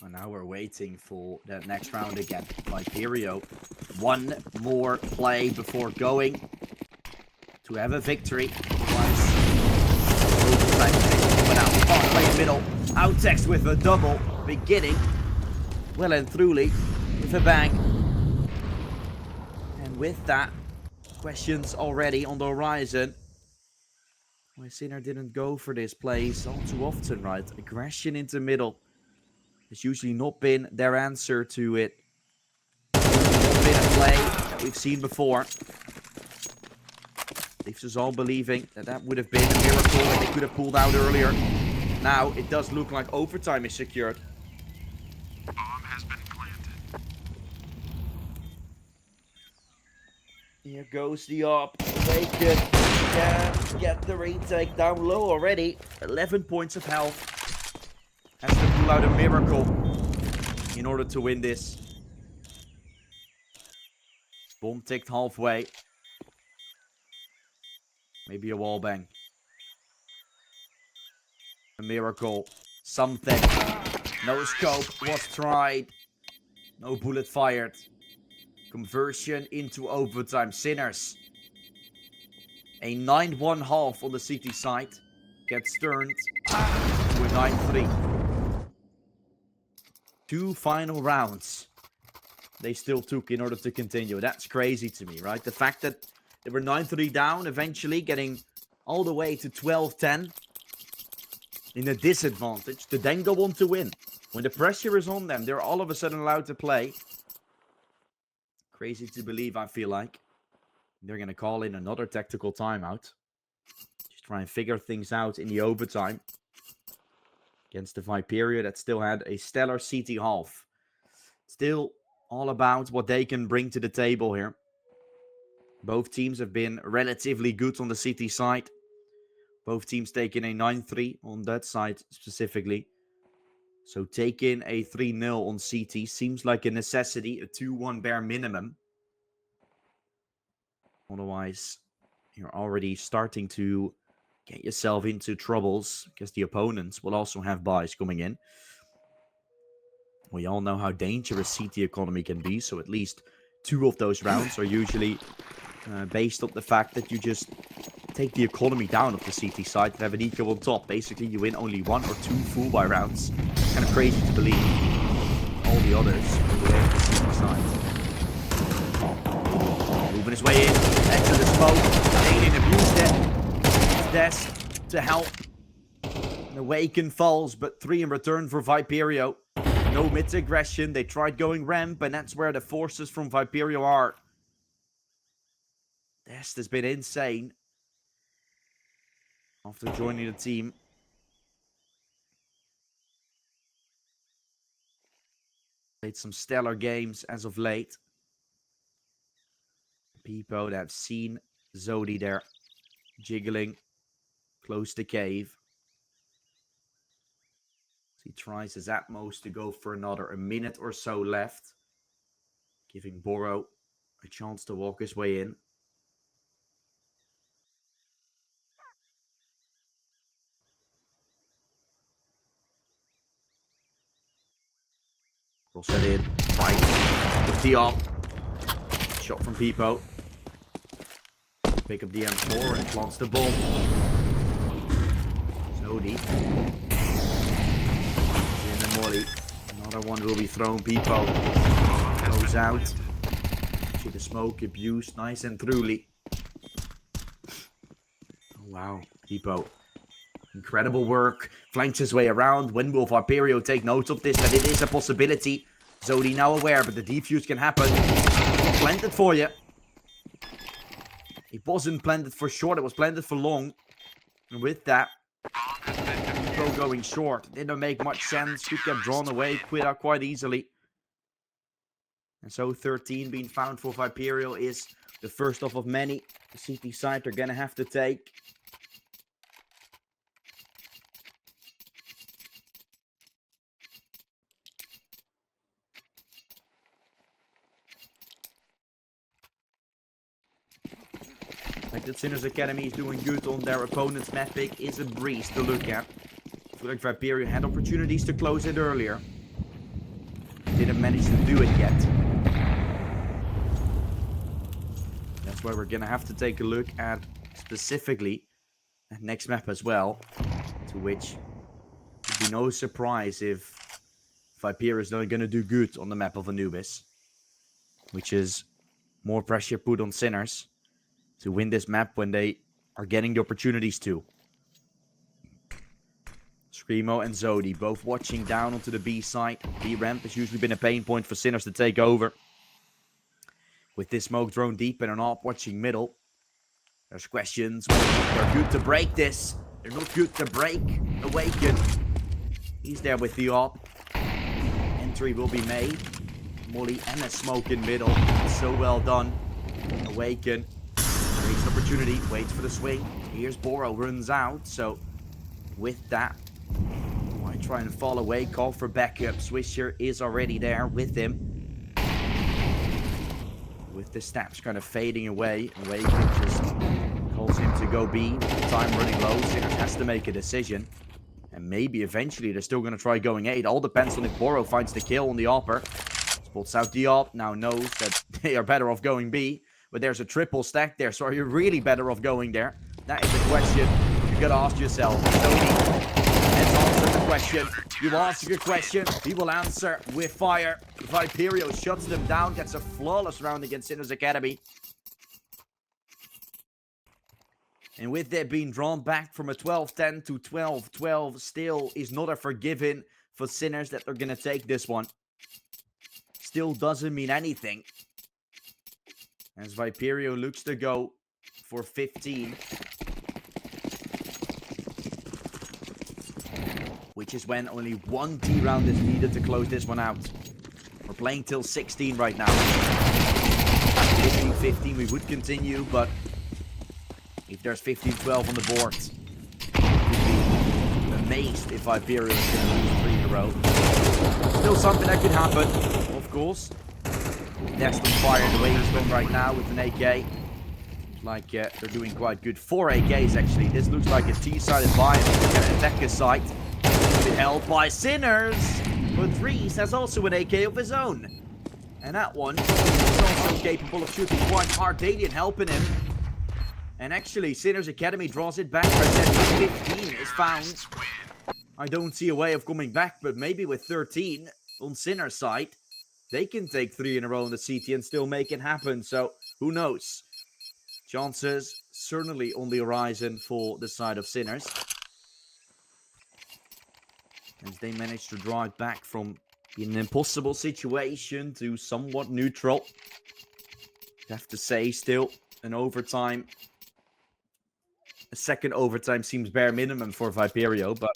And now we're waiting for that next round again. VIPERIO, one more play before going to have a victory. Play middle. Outtext with a double. Beginning well and truly with a bang. And with that, questions already on the horizon. Why Sinner didn't go for this plays all too often, right? Aggression into middle has usually not been their answer to it. Not been a play that we've seen before. Leaves us all believing that that would have been a miracle that they could have pulled out earlier. Now, it does look like overtime is secured. Bomb has been planted. Here goes the op. Bacon can get the retake down low already. 11 points of health. Has to pull out a miracle in order to win this. Bomb ticked halfway. Maybe a wall bang. A miracle. Something. No scope was tried. No bullet fired. Conversion into overtime. Sinners. A 9-1 half on the CT side. Gets turned to a 9-3. 2 final rounds they still took in order to continue. That's crazy to me, right? The fact that they were 9-3 down, eventually getting all the way to 12-10 in a disadvantage to then go on to win. When the pressure is on them, they're all of a sudden allowed to play. Crazy to believe, I feel like. They're going to call in another tactical timeout. Just try and figure things out in the overtime. Against the VIPERIO that still had a stellar CT half. Still all about what they can bring to the table here. Both teams have been relatively good on the CT side. Both teams taking a 9-3 on that side specifically. So taking a 3-0 on CT seems like a necessity, a 2-1 bare minimum. Otherwise, you're already starting to get yourself into troubles because the opponents will also have buys coming in. We all know how dangerous CT economy can be, so at least 2 of those rounds are usually based on the fact that you just take the economy down of the CT side and have an eco on top. Basically, you win only 1 or 2 full buy rounds. Kind of crazy to believe. All the others all the way to the CT side. Moving his way in, into the smoke. Alien abused it. Desk to help. And Awaken falls, but 3 in return for VIPERIO. No mid aggression. They tried going ramp, and that's where the forces from VIPERIO are. Dest has been insane after joining the team. Played some stellar games as of late. People that have seen Zodi there jiggling close to cave. He tries his utmost to go for a minute or so left, giving Boro a chance to walk his way in. Cross that in, right, with the up. Shot from Peepo. Pick up the M4 and plants the bomb. Zodi. In and Molly. Another one will be thrown. Peepo goes out. See the smoke abused nice and truly. Oh, wow, Peepo. Incredible work. Flanks his way around. When will VIPERIO take note of this? That it is a possibility. Zodi now aware, but the defuse can happen. It's planted for you. It wasn't planted for short, it was planted for long. And with that, Peepo going short. Didn't make much sense. Could get drawn away quite easily. And so 13 being found for VIPERIO is the first of many. The CT side they're going to have to take. Like that Sinners Academy is doing good on their opponent's map pick is a breeze to look at. I feel like VIPERIO had opportunities to close it earlier. Didn't manage to do it yet. That's why we're gonna have to take a look at specifically at next map as well. To which would be no surprise if VIPERIO is not gonna do good on the map of Anubis. Which is more pressure put on Sinners. to win this map when they are getting the opportunities to. Screamo and Zodi both watching down onto the B side. B ramp has usually been a pain point for Sinners to take over. With this smoke drone deep and an AWP watching middle. There's questions. They're good to break this. They're not good to break. Awaken. He's there with the AWP. Entry will be made. Molly and a smoke in middle. So well done. Awaken. Creates an opportunity. Waits for the swing. Here's Boro. Runs out. So with that, I try and fall away. Call for backup. Swisher is already there with him. With the snaps kind of fading away. Awaken just calls him to go B. Time running low. Sinners has to make a decision. And maybe eventually they're still going to try going 8. All depends on if Boro finds the kill on the AWPer. Spots out the AWP. Now knows that they are better off going B. But there's a triple stack there. So are you really better off going there? That is the question you got to ask yourself. Let's answer the question. You ask your question. He will answer with fire. VIPERIO shuts them down. Gets a flawless round against Sinners Academy. And with that being drawn back from a 12-10 to 12-12, still is not a forgiven for Sinners that they're going to take this one. Still doesn't mean anything. As VIPERIO looks to go for 15. Which is when only one D round is needed to close this one out. We're playing till 16 right now. If being 15, we would continue, but if there's 15-12 on the board, we'd be amazed if VIPERIO is going to lose 3 in a row. Still something that could happen, of course. Nest on fire the way he's going right now with an AK. Like they're doing quite good. 4 AKs actually. This looks like a T-sided buy and attacker site. Been held by Sinners. But Reese has also an AK of his own. And that one is also capable of shooting quite hard. Dalian helping him. And actually, Sinners Academy draws it back. 15 is found. I don't see a way of coming back, but maybe with 13 on Sinners' side, they can take 3 in a row in the CT and still make it happen. So, who knows? Chances certainly on the horizon for the side of Sinners. As they manage to draw it back from an impossible situation to somewhat neutral. I have to say, still, an overtime. A second overtime seems bare minimum for VIPERIO, but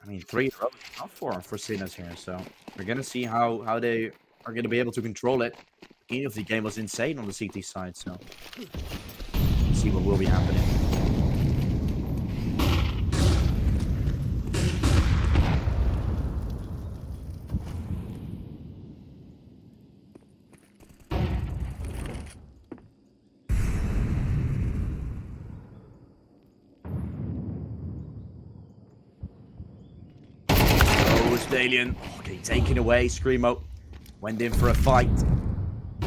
I mean, 3 in a row is enough for Sinners here. So we're going to see how they are going to be able to control it. The beginning of the game was insane on the CT side, so let's see what will be happening. Dalian, okay, taken away. Screamo went in for a fight.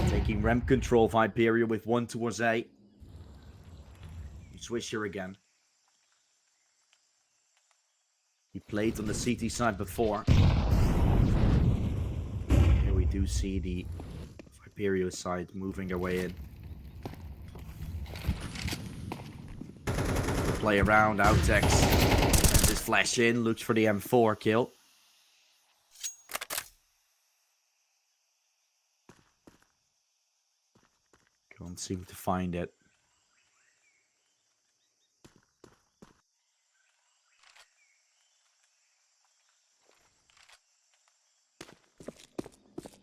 Taking ramp control. VIPERIO with 1 towards A. Swisher again. He played on the CT side before. Here we do see the VIPERIO side moving their way in. Play around, Outex. And this flash in, looks for the M4 kill. Can't seem to find it.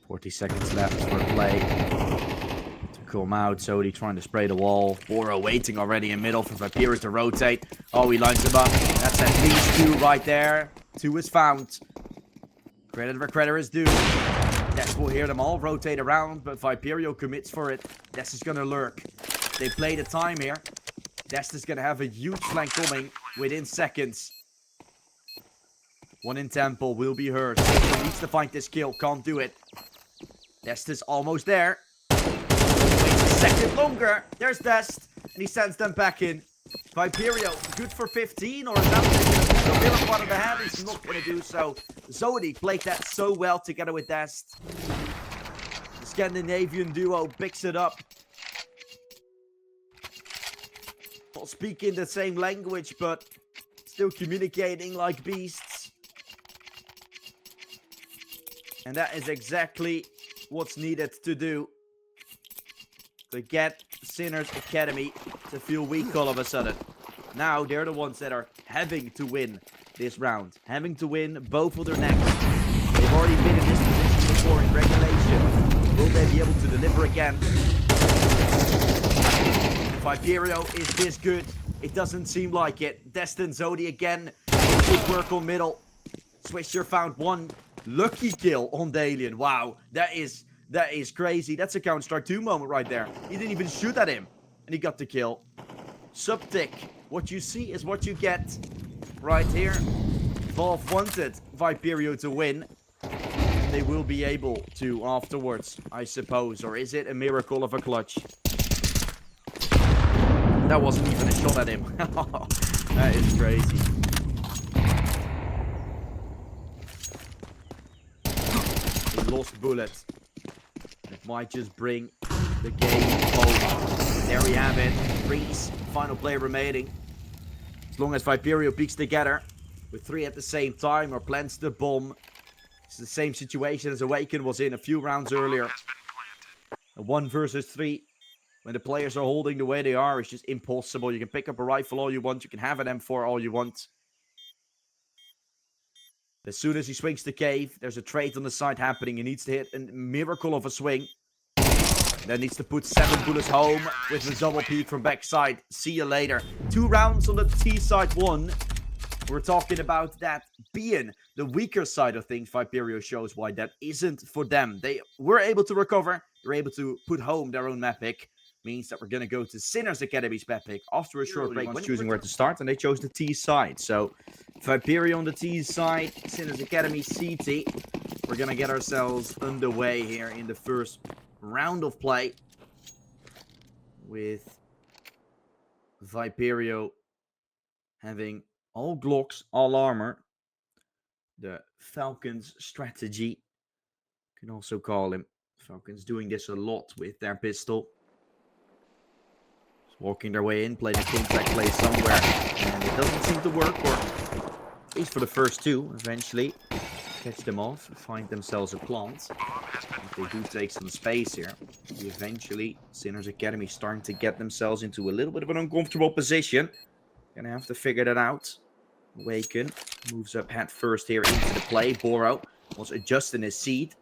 $40 seconds left for a play. To come out, Zodi trying to spray the wall. Boro waiting already in middle for VIPERIO to rotate. Oh, he lines him up. That's at least 2 right there. 2 is found. Credit where credit is due. Des will hear them all rotate around, but VIPERIO commits for it. Des is going to lurk. They play the time here. Des is going to have a huge flank coming within seconds. 1 in temple will be hers. He needs to find this kill. Can't do it. Des is almost there. Waits a second longer. There's Des. And he sends them back in. VIPERIO, good for 15, or is that the middle part of the hand? He's not going to do so. Zodi played that so well together with Dest. The Scandinavian duo picks it up. not speaking the same language, but still communicating like beasts. And that is exactly what's needed to do to get Sinners Academy to feel weak all of a sudden. Now they're the ones that are having to win this round. Having to win both of their necks. They've already been in this position before in regulation. Will they be able to deliver again? If VIPERIO is this good, it doesn't seem like it. Destin Zodi again. Good work on middle. Swisher found one lucky kill on Dalian. Wow, that is crazy. That's a Counter-Strike 2 moment right there. He didn't even shoot at him, and he got the kill. Subtic, what you see is what you get right here. Valve wanted VIPERIO to win. They will be able to afterwards, I suppose. Or is it a miracle of a clutch? That wasn't even a shot at him. That is crazy. A lost bullet. It might just bring the game home. There we have it. Reese, final player remaining. As long as VIPERIO peeks together with 3 at the same time or plants the bomb. It's the same situation as Awaken was in a few rounds earlier. A 1 versus 3. When the players are holding the way they are, it's just impossible. You can pick up a rifle all you want. You can have an M4 all you want. As soon as he swings the cave, there's a trade on the side happening. He needs to hit a miracle of a swing. Then needs to put 7 bullets home with a double peek from backside. See you later. 2 rounds on the T side 1. We're talking about that being the weaker side of things. VIPERIO shows why that isn't for them. They were able to recover. They're able to put home their own map pick. Means that we're going to go to Sinners Academy's map pick after a short break. When choosing where to start, and they chose the T side. So, VIPERIO on the T side, Sinners Academy CT. We're going to get ourselves underway here in the first round of play. With VIPERIO having all Glocks, all armor. The Falcons strategy. You can also call him. Falcons doing this a lot with their pistol. Walking their way in, playing a contact play somewhere, and it doesn't seem to work, or at least for the first 2, eventually catch them off, find themselves a plant. If they do take some space here, eventually Sinners Academy starting to get themselves into a little bit of an uncomfortable position. Gonna have to figure that out. Awaken moves up head first here into the play. Boro was adjusting his seat,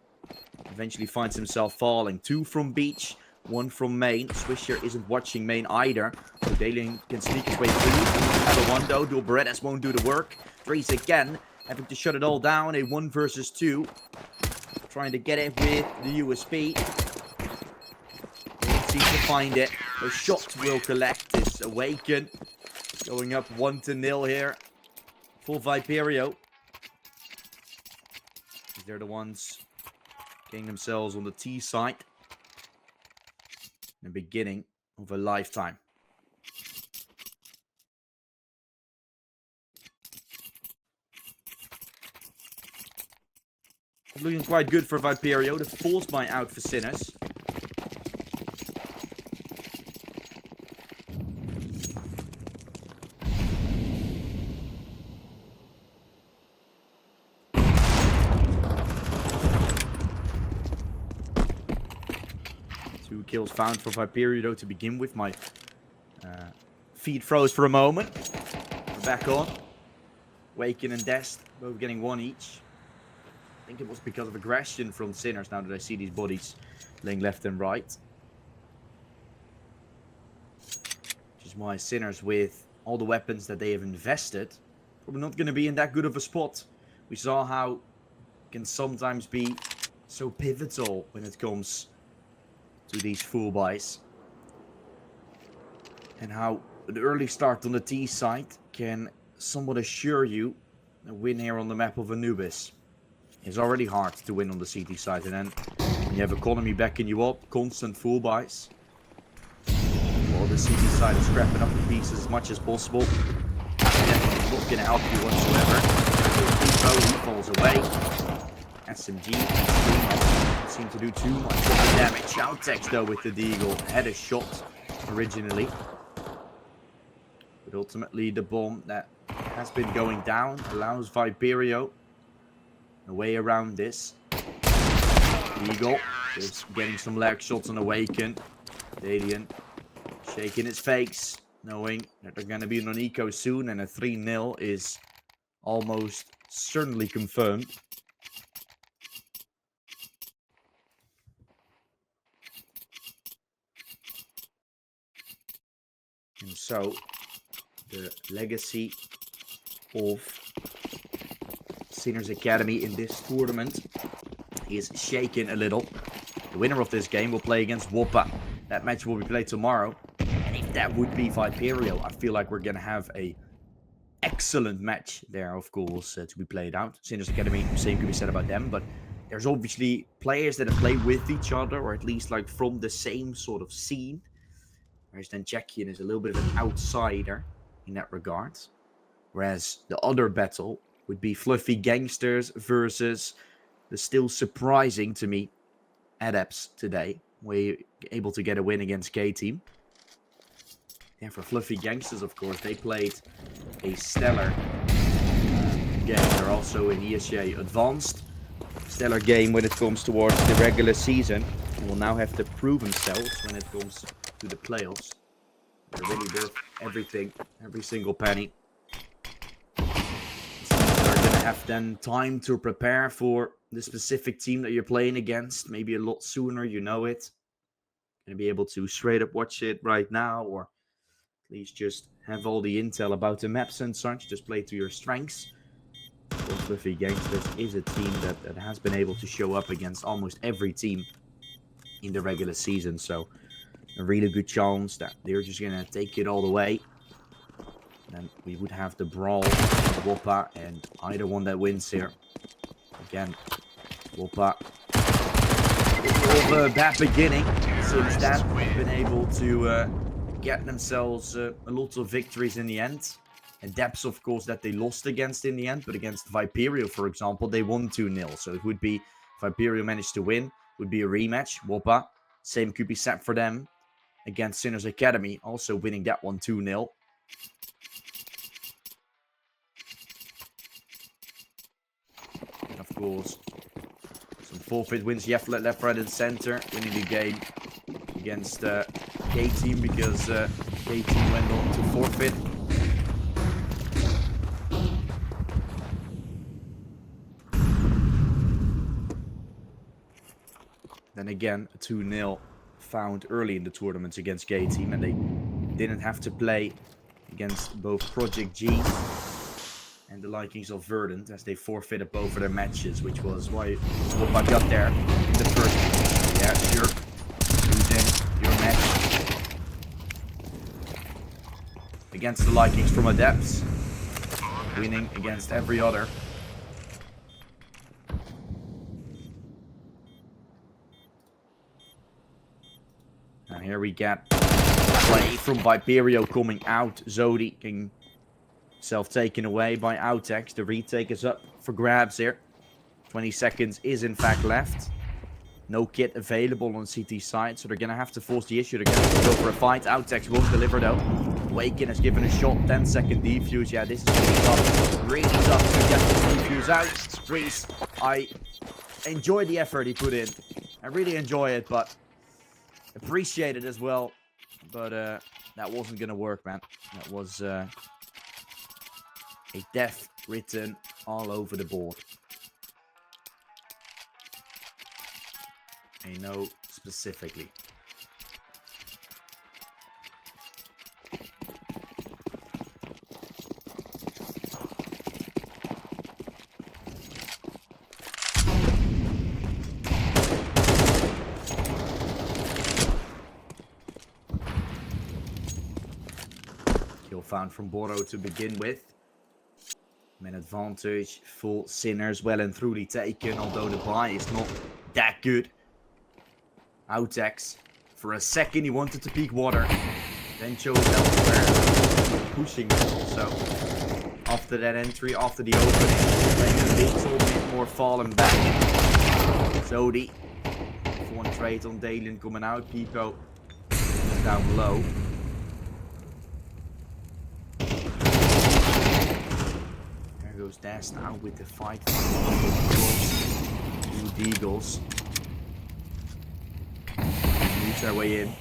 eventually finds himself falling. 2 from beach. 1 from main. Swisher isn't watching main either. So Dalian can sneak his way through. Have a 1 though. Dual Berettas won't do the work. Drees again. Having to shut it all down. A 1 versus 2. Trying to get it with the USP. Don't seem to find it. The shot will collect this. Awaken. Going up 1-0 here. For VIPERIO. They're the ones getting themselves on the T side. The beginning of a lifetime. Looking quite good for VIPERIO. The false buy out for Sinners. Kills found for VIPERIO though to begin with. My feed froze for a moment. We're back on. Waken and Dest both getting 1 each. I think it was because of aggression from Sinners now that I see these bodies laying left and right. Which is why Sinners, with all the weapons that they have invested, probably not going to be in that good of a spot. We saw how it can sometimes be so pivotal when it comes to these full buys, and how an early start on the T side can somewhat assure you a win here on the map of Anubis. It's already hard to win on the CT side, and then when you have economy backing you up, constant full buys, well, the CT side is scrapping up the pieces as much as possible. Definitely not going to help you whatsoever. He falls away. SMG seem to do too much of the damage. Shoutex though with the Deagle had a shot originally. But ultimately, the bomb that has been going down allows VIPERIO a way around this. Eagle is getting some leg shots on Awaken. Dalian shaking his face, knowing that they're going to be on eco soon, and a 3-0 is almost certainly confirmed. And so, the legacy of Sinners Academy in this tournament is shaken a little. The winner of this game will play against Whoppa. That match will be played tomorrow. And if that would be VIPERIO, I feel like we're going to have a excellent match there, of course, to be played out. Sinners Academy, same could be said about them, but there's obviously players that have played with each other, or at least like from the same sort of scene. Whereas then Jackian is a little bit of an outsider in that regard. Whereas the other battle would be Fluffy Gangsters versus the still surprising to me Adepts today. We're able to get a win against K-Team. And for Fluffy Gangsters, of course, they played a stellar game. They're also in ESJ Advanced. Stellar game when it comes towards the regular season. And will now have to prove themselves when it comes to the playoffs. They're really worth everything, every single penny. They're going to have then time to prepare for the specific team that you're playing against. Maybe a lot sooner, you know it. Going to be able to straight up watch it right now, or at least just have all the intel about the maps and such. Just play to your strengths. Fluffy Gangsters is a team that has been able to show up against almost every team in the regular season. So a really good chance that they're just going to take it all the way. Then we would have the Brawl, Whoppa, and either one that wins here. Again, Whoppa. Of a bad beginning. Since that, been able to get themselves a lot of victories in the end. And Depths, of course, that they lost against in the end. But against VIPERIO, for example, they won 2-0. So it would be, if VIPERIO managed to win, would be a rematch. Whoppa, same could be set for them against Sinners Academy. Also winning that one 2-0. And of course, some forfeit wins. Yeflet left, right, and center. Winning the game against K-Team because K-Team went on to forfeit. Then again, a 2-0 found early in the tournaments against K-Team, and they didn't have to play against both Project G and the likings of Verdant as they forfeited both of their matches, which was why Whoppa got there in the first. Yeah, sure. Losing your match against the likings from Adepts, winning against every other. And here we get play from VIPERIO coming out. Zodi getting himself taken away by Outex. The retake is up for grabs here. 20 seconds is in fact left. No kit available on CT side, so they're going to have to force the issue. They're going to have to go for a fight. Outex won't deliver though. Waken has given a shot. 10-second defuse. Yeah, this is going to be tough. Really tough to get this defuse out. Reese, I enjoy the effort he put in. I really enjoy it, but appreciate it as well. But that wasn't going to work, man. That was a death written all over the board. I know specifically. Kill found from Boro to begin with. Man advantage, full Sinners, well and truly taken, although the buy is not that good. Outex, for a second he wanted to peek water, then chose elsewhere, pushing also. After that entry, after the opening, playing a little bit more fallen back. Zodi, one trade on Dalian coming out, Pico is down below. goes Dest now with the fight. Two Deagles. Moves their way in.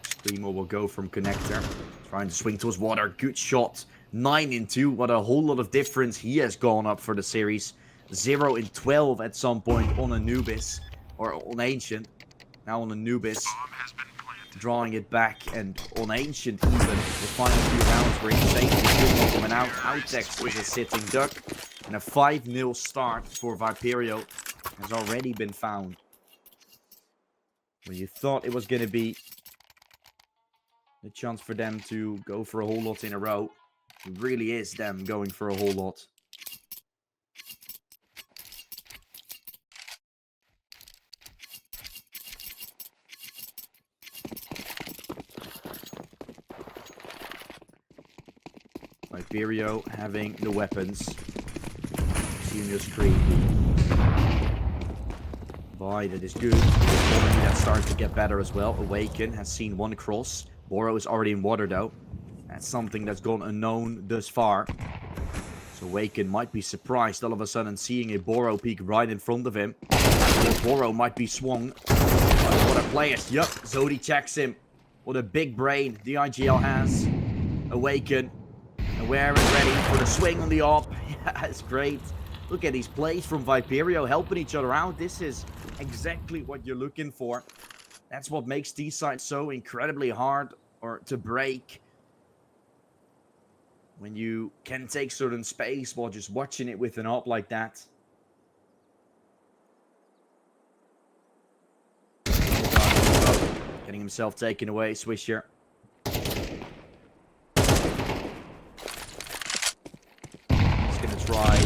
Screamo will go from connector. Trying to swing towards water. Good shot. 9-2. What a whole lot of difference he has gone up for the series. 0-12 at some point on Anubis. Or on Ancient. Now on Anubis. Drawing it back, and on Ancient even, the final few rounds were insane. Coming out. Outex is a sitting duck. And a 5-0 start for VIPERIO has already been found. When you thought it was going to be a chance for them to go for a whole lot in a row, it really is them going for a whole lot. VIPERIO having the weapons. Seeing your screen. Boy, that is good. That starts to get better as well. Awaken has seen one cross. Boro is already in water though. That's something that's gone unknown thus far. So Awaken might be surprised all of a sudden seeing a Boro peek right in front of him. Boro might be swung. What a players. Yup, Zodi checks him. What a big brain the IGL has. Awaken. Aware and ready for the swing on the op. Yeah, it's great. Look at these plays from VIPERIO helping each other out. This is exactly what you're looking for. That's what makes these sides so incredibly hard or to break. When you can take certain space while just watching it with an op like that. Getting himself taken away, Swisher. Try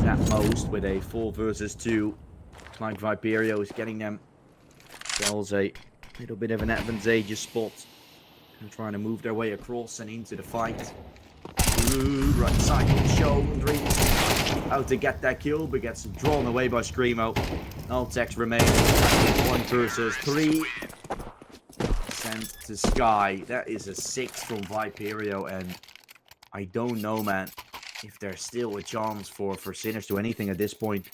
at most with a 4 versus 2. Looks like VIPERIO is getting themselves a little bit of an advantageous spot. And trying to move their way across and into the fight. Ooh, right side of the shoulder. Out to get that kill, but gets drawn away by Screamo. Altex remaining. 1 versus 3. Sent to Sky. That is a 6 from VIPERIO, and I don't know, man, if there's still a chance for Sinners to anything at this point.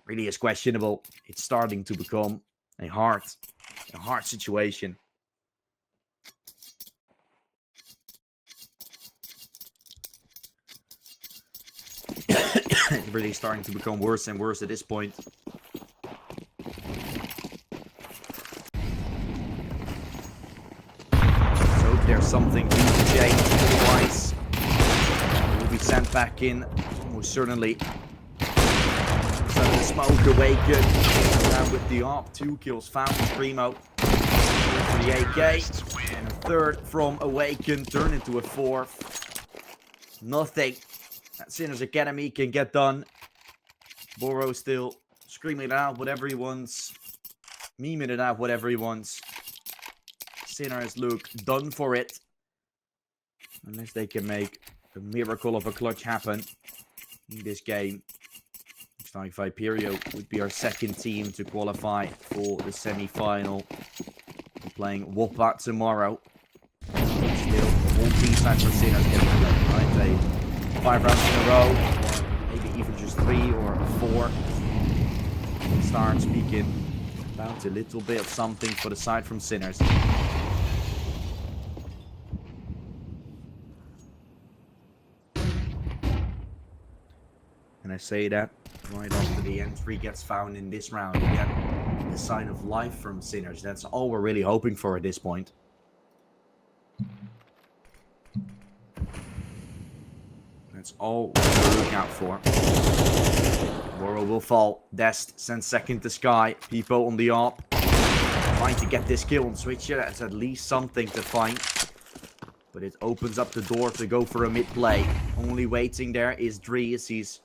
Really is questionable. It's starting to become a hard situation. It's really starting to become worse and worse at this point. Let's hope there's something to change. Otherwise, be sent back in, most certainly. So the smoke Awaken. Down with the ARP, 2 kills found. Screamo for the AK. And a 3rd from Awaken, turn into a 4th. Nothing that Sinners Academy can get done. Boro still screaming it out, whatever he wants. Memeing it out, whatever he wants. Sinners look done for it. Unless they can make a miracle of a clutch happen in this game. Looks like VIPERIO would be our 2nd team to qualify for the semi-final. We're playing Whoppa tomorrow. Still, all T-sides for Sinners getting played, right? They 5 rounds in a row, or maybe even just 3 or 4. Start speaking about a little bit of something for the side from Sinners. And I say that right after the entry gets found in this round. Again, a sign of life from Sinners. That's all we're really hoping for at this point. That's all we're looking out for. Boro will fall. Dest sends 2nd to Sky. Peepo on the ARP. Trying to get this kill on Switcher. That's at least something to find. But it opens up the door to go for a mid play. Only waiting there is Dree as he's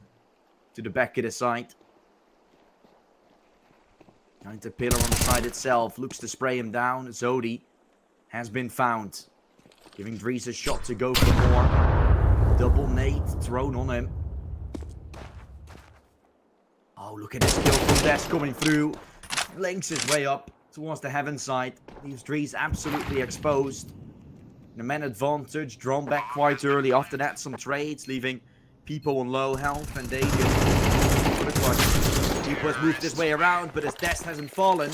to the back of the side. Trying to pillar on the side itself. Looks to spray him down. Zodi has been found. Giving Dries a shot to go for more. Double nade thrown on him. Oh, look at this kill from Des coming through. Links his way up towards the heaven side. Leaves Dries absolutely exposed. The man advantage, drawn back quite early. After that, some trades, leaving people on low health, and they just... What a clutch. People has moved this way around, but his death hasn't fallen.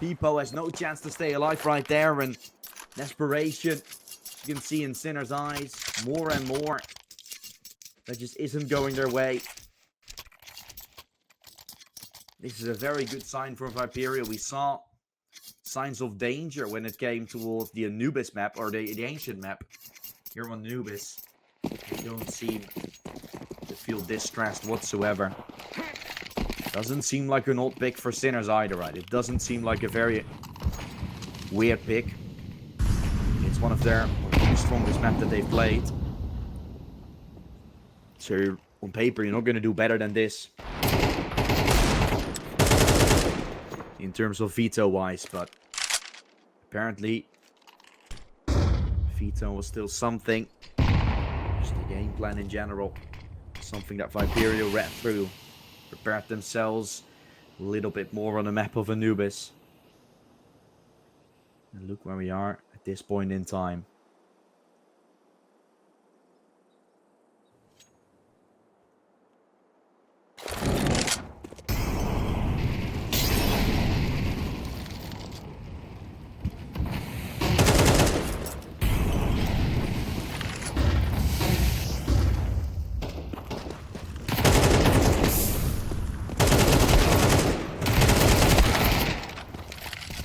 People has no chance to stay alive right there, and desperation, you can see in Sinner's eyes, more and more. That just isn't going their way. This is a very good sign for VIPERIO. We saw signs of danger when it came towards the Anubis map, or the ancient map. Here on Anubis, they don't seem to feel distressed whatsoever. Doesn't seem like an old pick for Sinners either, right? It doesn't seem like a very weird pick. It's one of their strongest maps that they've played. So on paper, you're not going to do better than this. In terms of veto-wise, but apparently veto was still something. Just the game plan in general. Something that VIPERIO read through. Prepared themselves a little bit more on the map of Anubis. And look where we are at this point in time.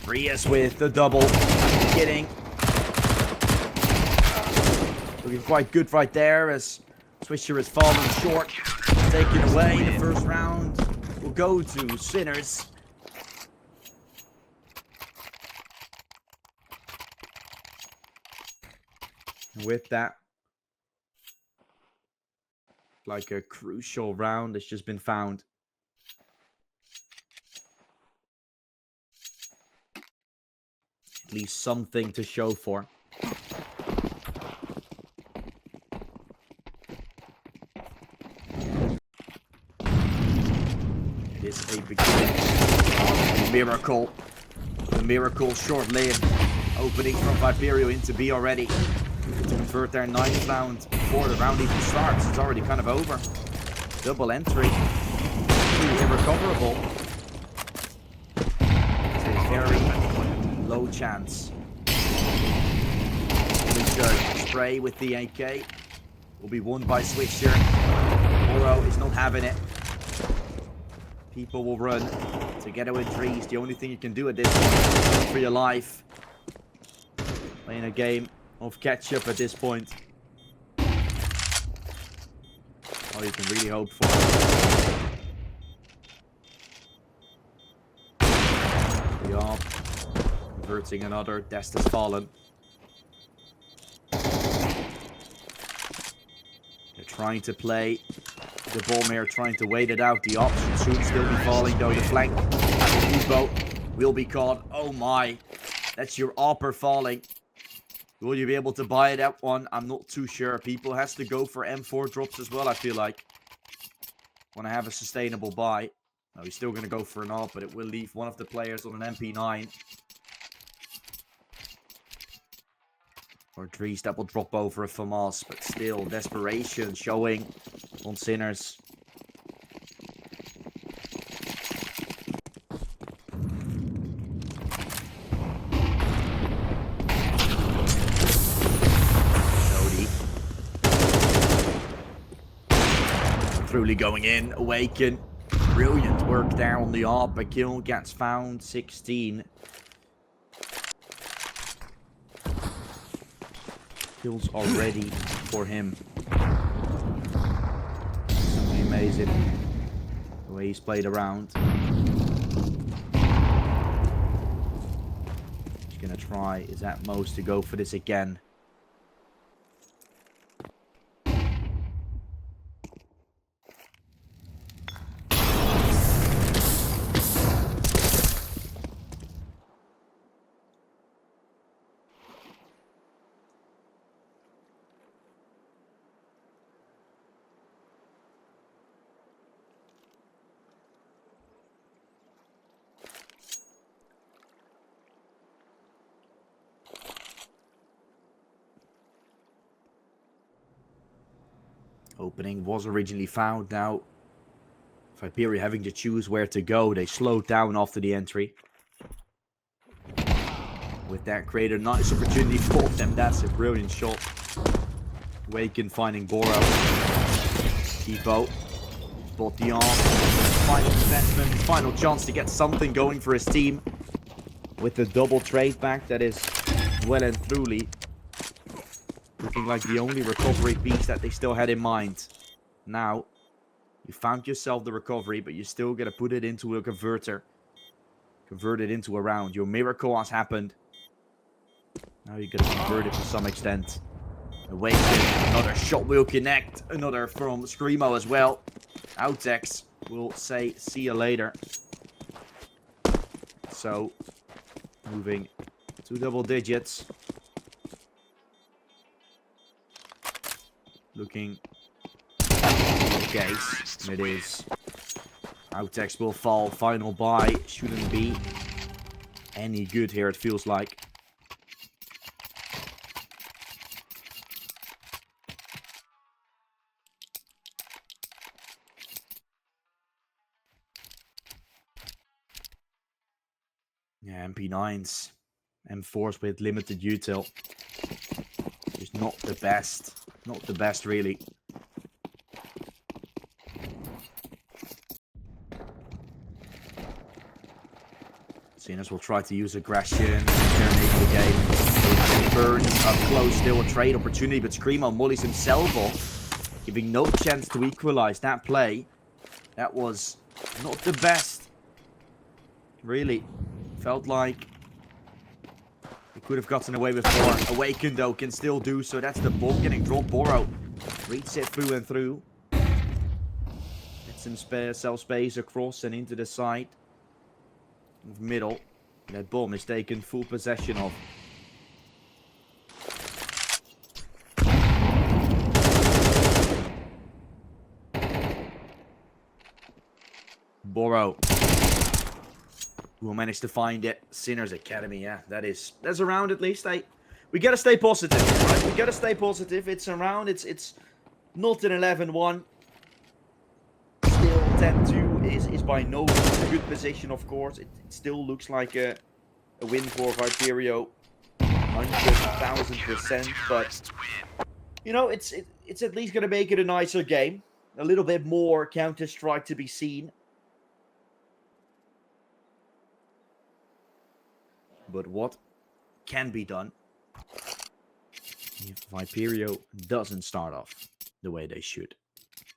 Rias with the double. Getting. Looking quite good right there as Swisher is falling short. Taken away. The first round will go to Sinners. And with that, like a crucial round that's just been found. At least something to show for. It is a beginning of a miracle. The miracle short-lived. Opening from VIPERIO into B already. To convert their 9th round before the round even starts. It's already kind of over. Double entry. Irrecoverable. It's a very low chance. Swisher spray with the AK will be won by Swisher. Moro is not having it. People will run together with trees. The only thing you can do at this point for your life. Playing a game of catch up at this point. All you can really hope for. Yup. Converting another. Dest has fallen. They're trying to play the Ballmare, trying to wait it out. The option soon still be falling, though. The flank Evo will be caught. Oh my. That's your upper falling. Will you be able to buy that one? I'm not too sure. People has to go for M4 drops as well, I feel like. Want to have a sustainable buy. No, he's still going to go for an AWP, but it will leave one of the players on an MP9. Or Dries that will drop over a FAMAS, but still, desperation showing on Sinners. Truly going in, Awaken. Brilliant work there on the AWP. A kill gets found, 16. Kills already for him. Absolutely amazing. The way he's played around. He's gonna try his utmost to go for this again. Opening was originally found. Now, VIPERIO having to choose where to go. They slowed down after the entry. With that, created a nice opportunity for them. That's a brilliant shot. Waken finding Boro. Evo. Bought the arm. Final investment. Final chance to get something going for his team. With the double trade back, that is well and truly looking like the only recovery piece that they still had in mind. Now, you found yourself the recovery, but you still got to put it into a converter. Convert it into a round. Your miracle has happened. Now you got to convert it to some extent. Awaken. Another shot will connect. Another from Screamo as well. Outex will say, see you later. So, moving to double digits. Looking the case. And it is. Outex will fall. Final buy. Shouldn't be any good here, it feels like. Yeah, MP9s. M4s with limited util. It's not the best. Not the best, really. Sinners will try to use aggression. Terminate the game. Burns up close. Still a trade opportunity, but Screamo mollies himself off. Giving no chance to equalize that play. That was not the best. Really. Felt like he could have gotten away with more. Awaken, though, can still do so. That's the bomb getting dropped. Boro reads it through and through. Gets some self space across and into the side. Middle. That bomb is taken full possession of. Boro will manage to find it. Sinners Academy, yeah, that's a round at least. We gotta stay positive, right? We gotta stay positive. It's a round. It's not an 11-1. Still 10-2 is by no means a good position, of course. It still looks like a win for VIPERIO, 100,000%. But you know, it's at least gonna make it a nicer game. A little bit more Counter-Strike to be seen. But what can be done if VIPERIO doesn't start off the way they should?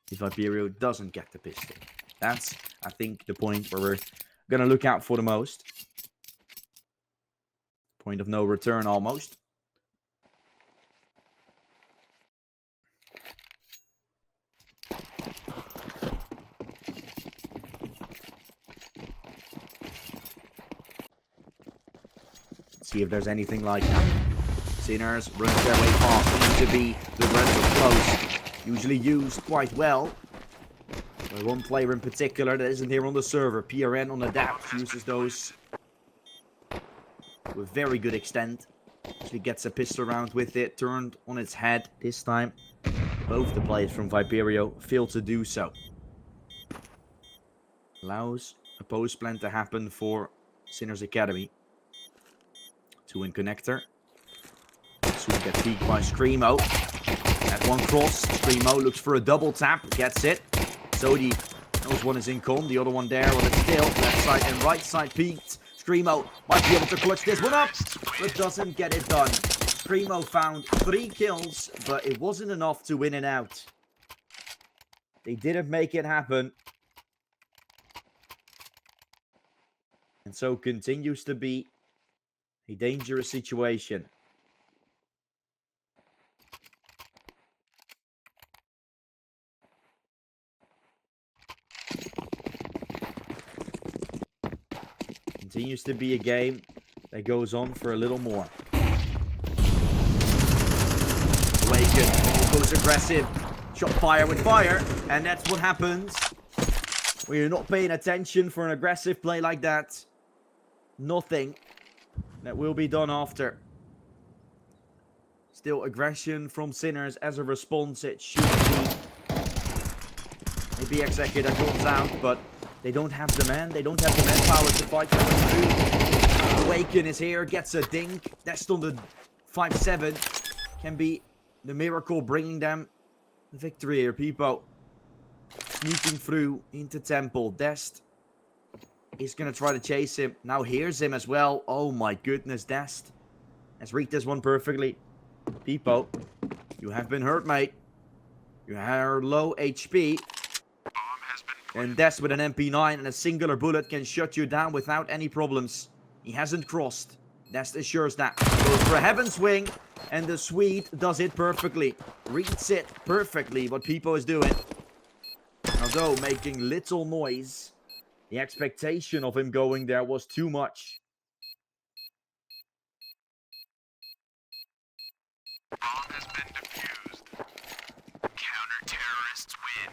If VIPERIO doesn't get the pistol. That's, I think, the point where we're going to look out for the most. Point of no return, almost. See if there's anything like that. Sinners runs their way past. Need to be the rental close. Usually used quite well. By one player in particular that isn't here on the server. PRN on Adapt uses those with very good extent. Actually gets a pistol round with it. Turned on its head this time. Both the players from VIPERIO fail to do so. Allows a post plan to happen for Sinners Academy. 2-in connector. Soon get peeked by Screamo. At one cross, Screamo looks for a double tap, gets it. Sodi knows one is in con, the other one there, well it's still left side and right side peeked. Screamo might be able to clutch this one up, but doesn't get it done. Screamo found 3 kills, but it wasn't enough to win it out. They didn't make it happen. And so continues to be a dangerous situation. Continues to be a game that goes on for a little more. Awaken goes aggressive. Shot fire with fire. And that's what happens when you're not paying attention for an aggressive play like that. Nothing that will be done after. Still aggression from Sinners as a response. It should be BX Echo that comes out, but they don't have the man. They don't have the manpower to fight for. Awaken is here, gets a dink. That's on the 5-7. Can be the miracle bringing them the victory here. Peepo sneaking through into Temple. Dest is going to try to chase him. Now hears him as well. Oh my goodness, Dest has read this one perfectly. Peepo, you have been hurt, mate. You are low HP. And Dest with an MP9 and a singular bullet can shut you down without any problems. He hasn't crossed. Dest assures that. Goes for a heaven swing. And the Swede does it perfectly. Reads it perfectly what Peepo is doing. Although making little noise. The expectation of him going there was too much. Bomb has been defused. Counter-terrorists win.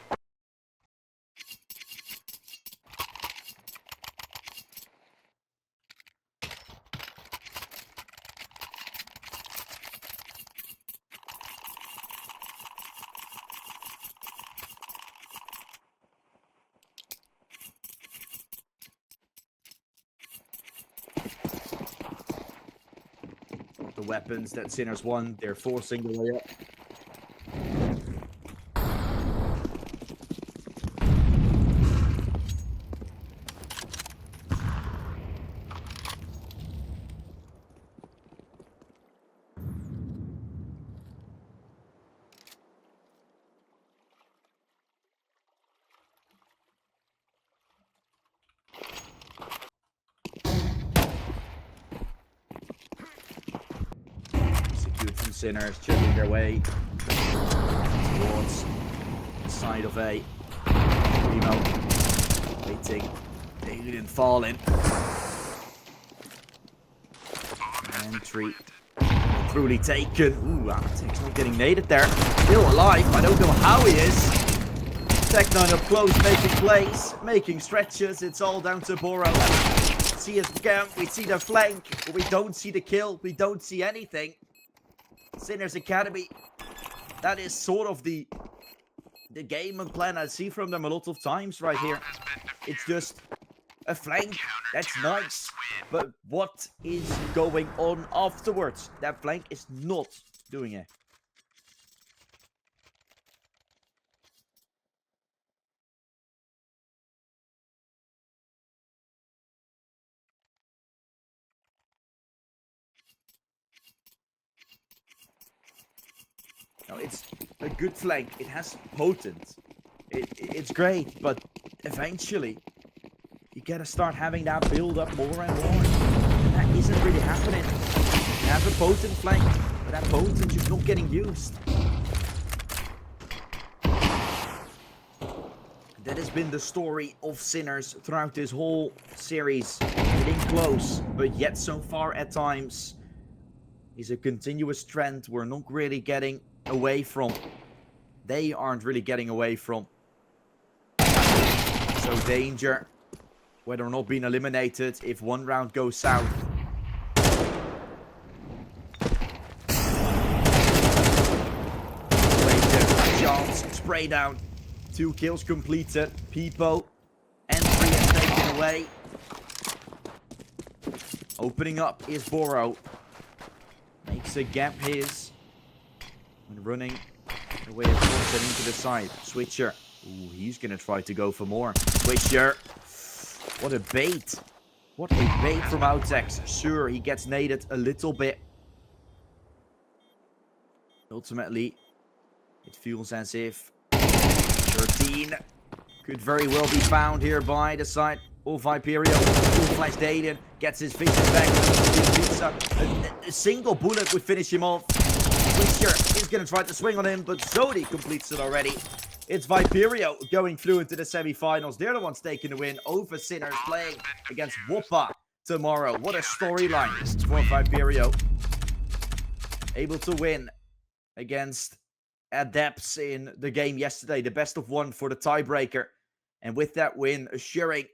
The weapons that Sinners won, they're forcing the way up. From Sinners, chipping their way towards the side of A. Primo waiting. Alien falling. Entry truly taken. Ooh, Arctic's not getting naded there. Still alive. I don't know how he is. Tech9 up close, making plays, making stretches. It's all down to Boro. See his camp, we see the flank, but we don't see the kill. We don't see anything. Sinners Academy, that is sort of the game and plan I see from them a lot of times right here. It's just a flank, that's nice, but what is going on afterwards? That flank is not doing it. No, it's a good flank. It has potent. It's great, but eventually you gotta start having that build up more and more. And that isn't really happening. You have a potent flank, but that potent is not getting used. That has been the story of Sinners throughout this whole series. Getting close, but yet so far at times is a continuous trend we're not really getting away from. They aren't really getting away from. So danger, whether or not being eliminated if one round goes south. Chance, spray down. 2 kills completed. Peepo, entry is taken away. Opening up is Boro. Makes a gap his. And running away across and into the side. Switcher. Ooh, he's going to try to go for more. Switcher. What a bait. What a bait from Outex. Sure, he gets naded a little bit. Ultimately, it feels as if 13 could very well be found here by the side of VIPERIO. Full flash Daden gets his vision back. A single bullet would finish him off. Switcher is going to try to swing on him, but Zodi completes it already. It's VIPERIO going through into the semi-finals. They're the ones taking the win over Sinners, playing against Whoppa tomorrow. What a storyline for VIPERIO. Able to win against Adepts in the game yesterday. The best of 1 for the tiebreaker. And with that win, assuring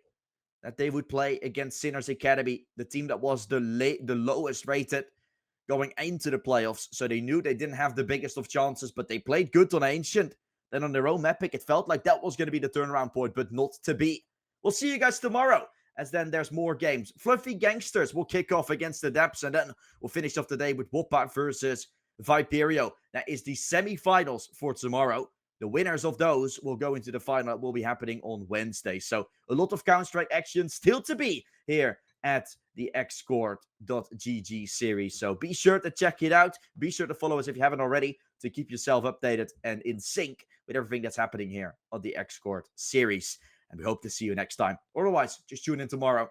that they would play against Sinners Academy, the team that was the lowest rated going into the playoffs. So they knew they didn't have the biggest of chances, but they played good on Ancient. then on their own map pick, it felt like that was going to be the turnaround point, but not to be. We'll see you guys tomorrow, as then there's more games. Fluffy Gangsters will kick off against the Depths, and then we'll finish off the day with Wopat versus VIPERIO. That is the semi-finals for tomorrow. The winners of those will go into the final. It will be happening on Wednesday. So a lot of Counter-Strike action still to be here at the Exort.gg series. So be sure to check it out. Be sure to follow us if you haven't already to keep yourself updated and in sync with everything that's happening here on the Exort series. And we hope to see you next time. Otherwise, just tune in tomorrow.